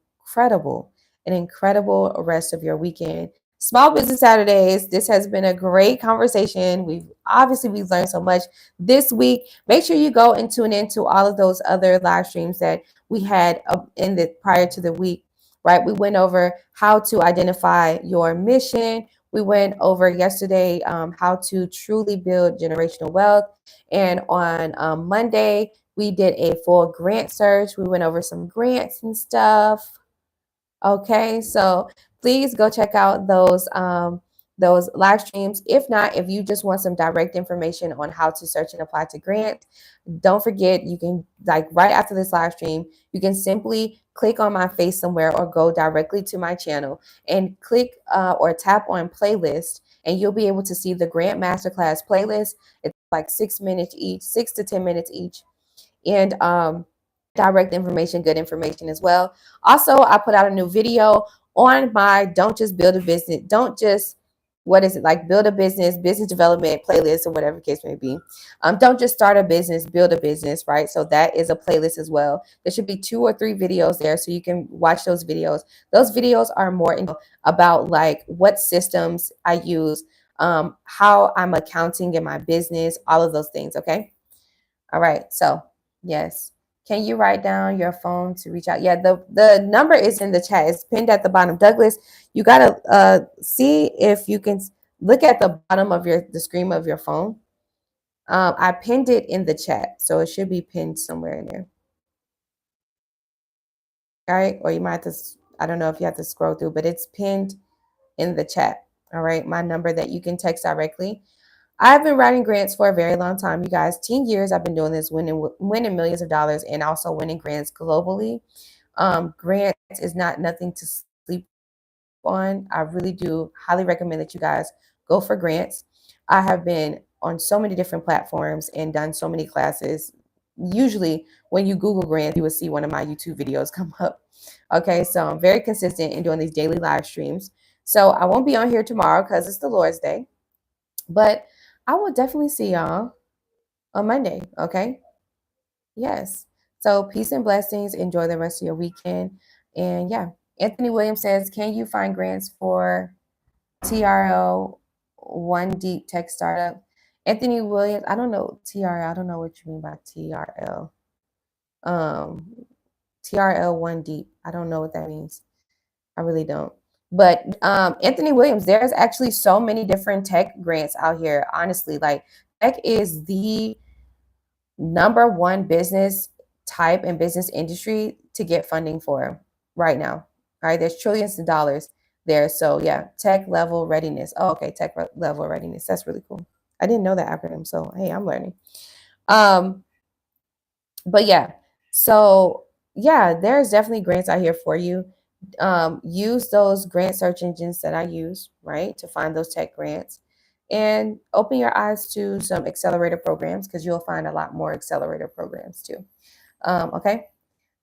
incredible rest of your weekend. Small Business Saturdays. This has been a great conversation. We've learned so much this week. Make sure you go and tune into all of those other live streams that we had in the prior to the week, right? We went over how to identify your mission. We went over yesterday how to truly build generational wealth. And on Monday, we did a full grant search. We went over some grants and stuff. Okay, so please go check out those live streams. If not, if you just want some direct information on how to search and apply to grant, don't forget you can like right after this live stream, you can simply click on my face somewhere or go directly to my channel and click or tap on playlist, and you'll be able to see the grant masterclass playlist. It's like 6 minutes each, 6 to 10 minutes each, and direct information, good information as well. Also, I put out a new video on my don't just build a business, don't just what is it like build a business development playlist or whatever the case may be. Don't just start a business, build a business, right? So that is a playlist as well. There should be 2 or 3 videos there, so you can watch those videos. Those videos are more about like what systems I use, how I'm accounting in my business, all of those things. Okay. All right. So, yes. Can you write down your phone to reach out? Yeah, the number is in the chat. It's pinned at the bottom. Douglas, you gotta see if you can look at the bottom of the screen of your phone. I pinned it in the chat, so it should be pinned somewhere in there. All right, or you might have to. I don't know if you have to scroll through, but it's pinned in the chat. All right, my number that you can text directly. I've been writing grants for a very long time, you guys. 10 years I've been doing this, winning millions of dollars, and also winning grants globally. Grants is not nothing to sleep on. I really do highly recommend that you guys go for grants. I have been on so many different platforms and done so many classes. Usually, when you Google grants, you will see one of my YouTube videos come up. Okay, so I'm very consistent in doing these daily live streams. So I won't be on here tomorrow because it's the Lord's Day, but I will definitely see y'all on Monday. Okay, yes. So peace and blessings. Enjoy the rest of your weekend. And yeah, Anthony Williams says, can you find grants for TRL One Deep Tech Startup? Anthony Williams, I don't know TRL. I don't know what you mean by TRL. Um, TRL One Deep. I don't know what that means. I really don't. But Anthony Williams, there's actually so many different tech grants out here. Honestly, like tech is the number one business type and business industry to get funding for right now. All right, there's trillions of dollars there. So yeah, tech level readiness. Oh, okay, level readiness. That's really cool. I didn't know that acronym. So hey, I'm learning. Um, but yeah, so yeah, there's definitely grants out here for you. Use those grant search engines that I use, right, to find those tech grants, and open your eyes to some accelerator programs because you'll find a lot more accelerator programs too. Okay.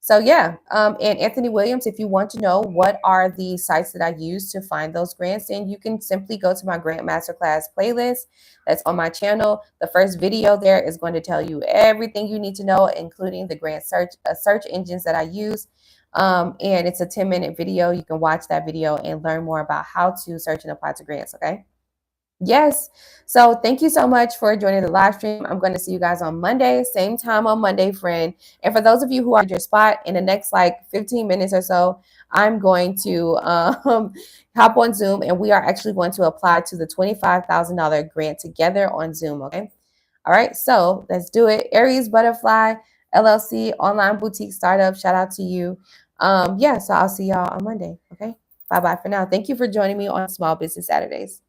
So yeah, and Anthony Williams, if you want to know what are the sites that I use to find those grants, then you can simply go to my Grant Masterclass playlist that's on my channel. The first video there is going to tell you everything you need to know, including the grant search engines that I use. And it's a 10-minute video. You can watch that video and learn more about how to search and apply to grants. Okay. Yes. So thank you so much for joining the live stream. I'm going to see you guys on Monday, same time on Monday, friend. And for those of you who are at your spot in the next like 15 minutes or so, I'm going to hop on Zoom and we are actually going to apply to the $25,000 grant together on Zoom. Okay. All right. So let's do it. Aries Butterfly LLC, online boutique startup. Shout out to you. Yeah. So I'll see y'all on Monday. Okay. Bye bye for now. Thank you for joining me on Small Business Saturdays.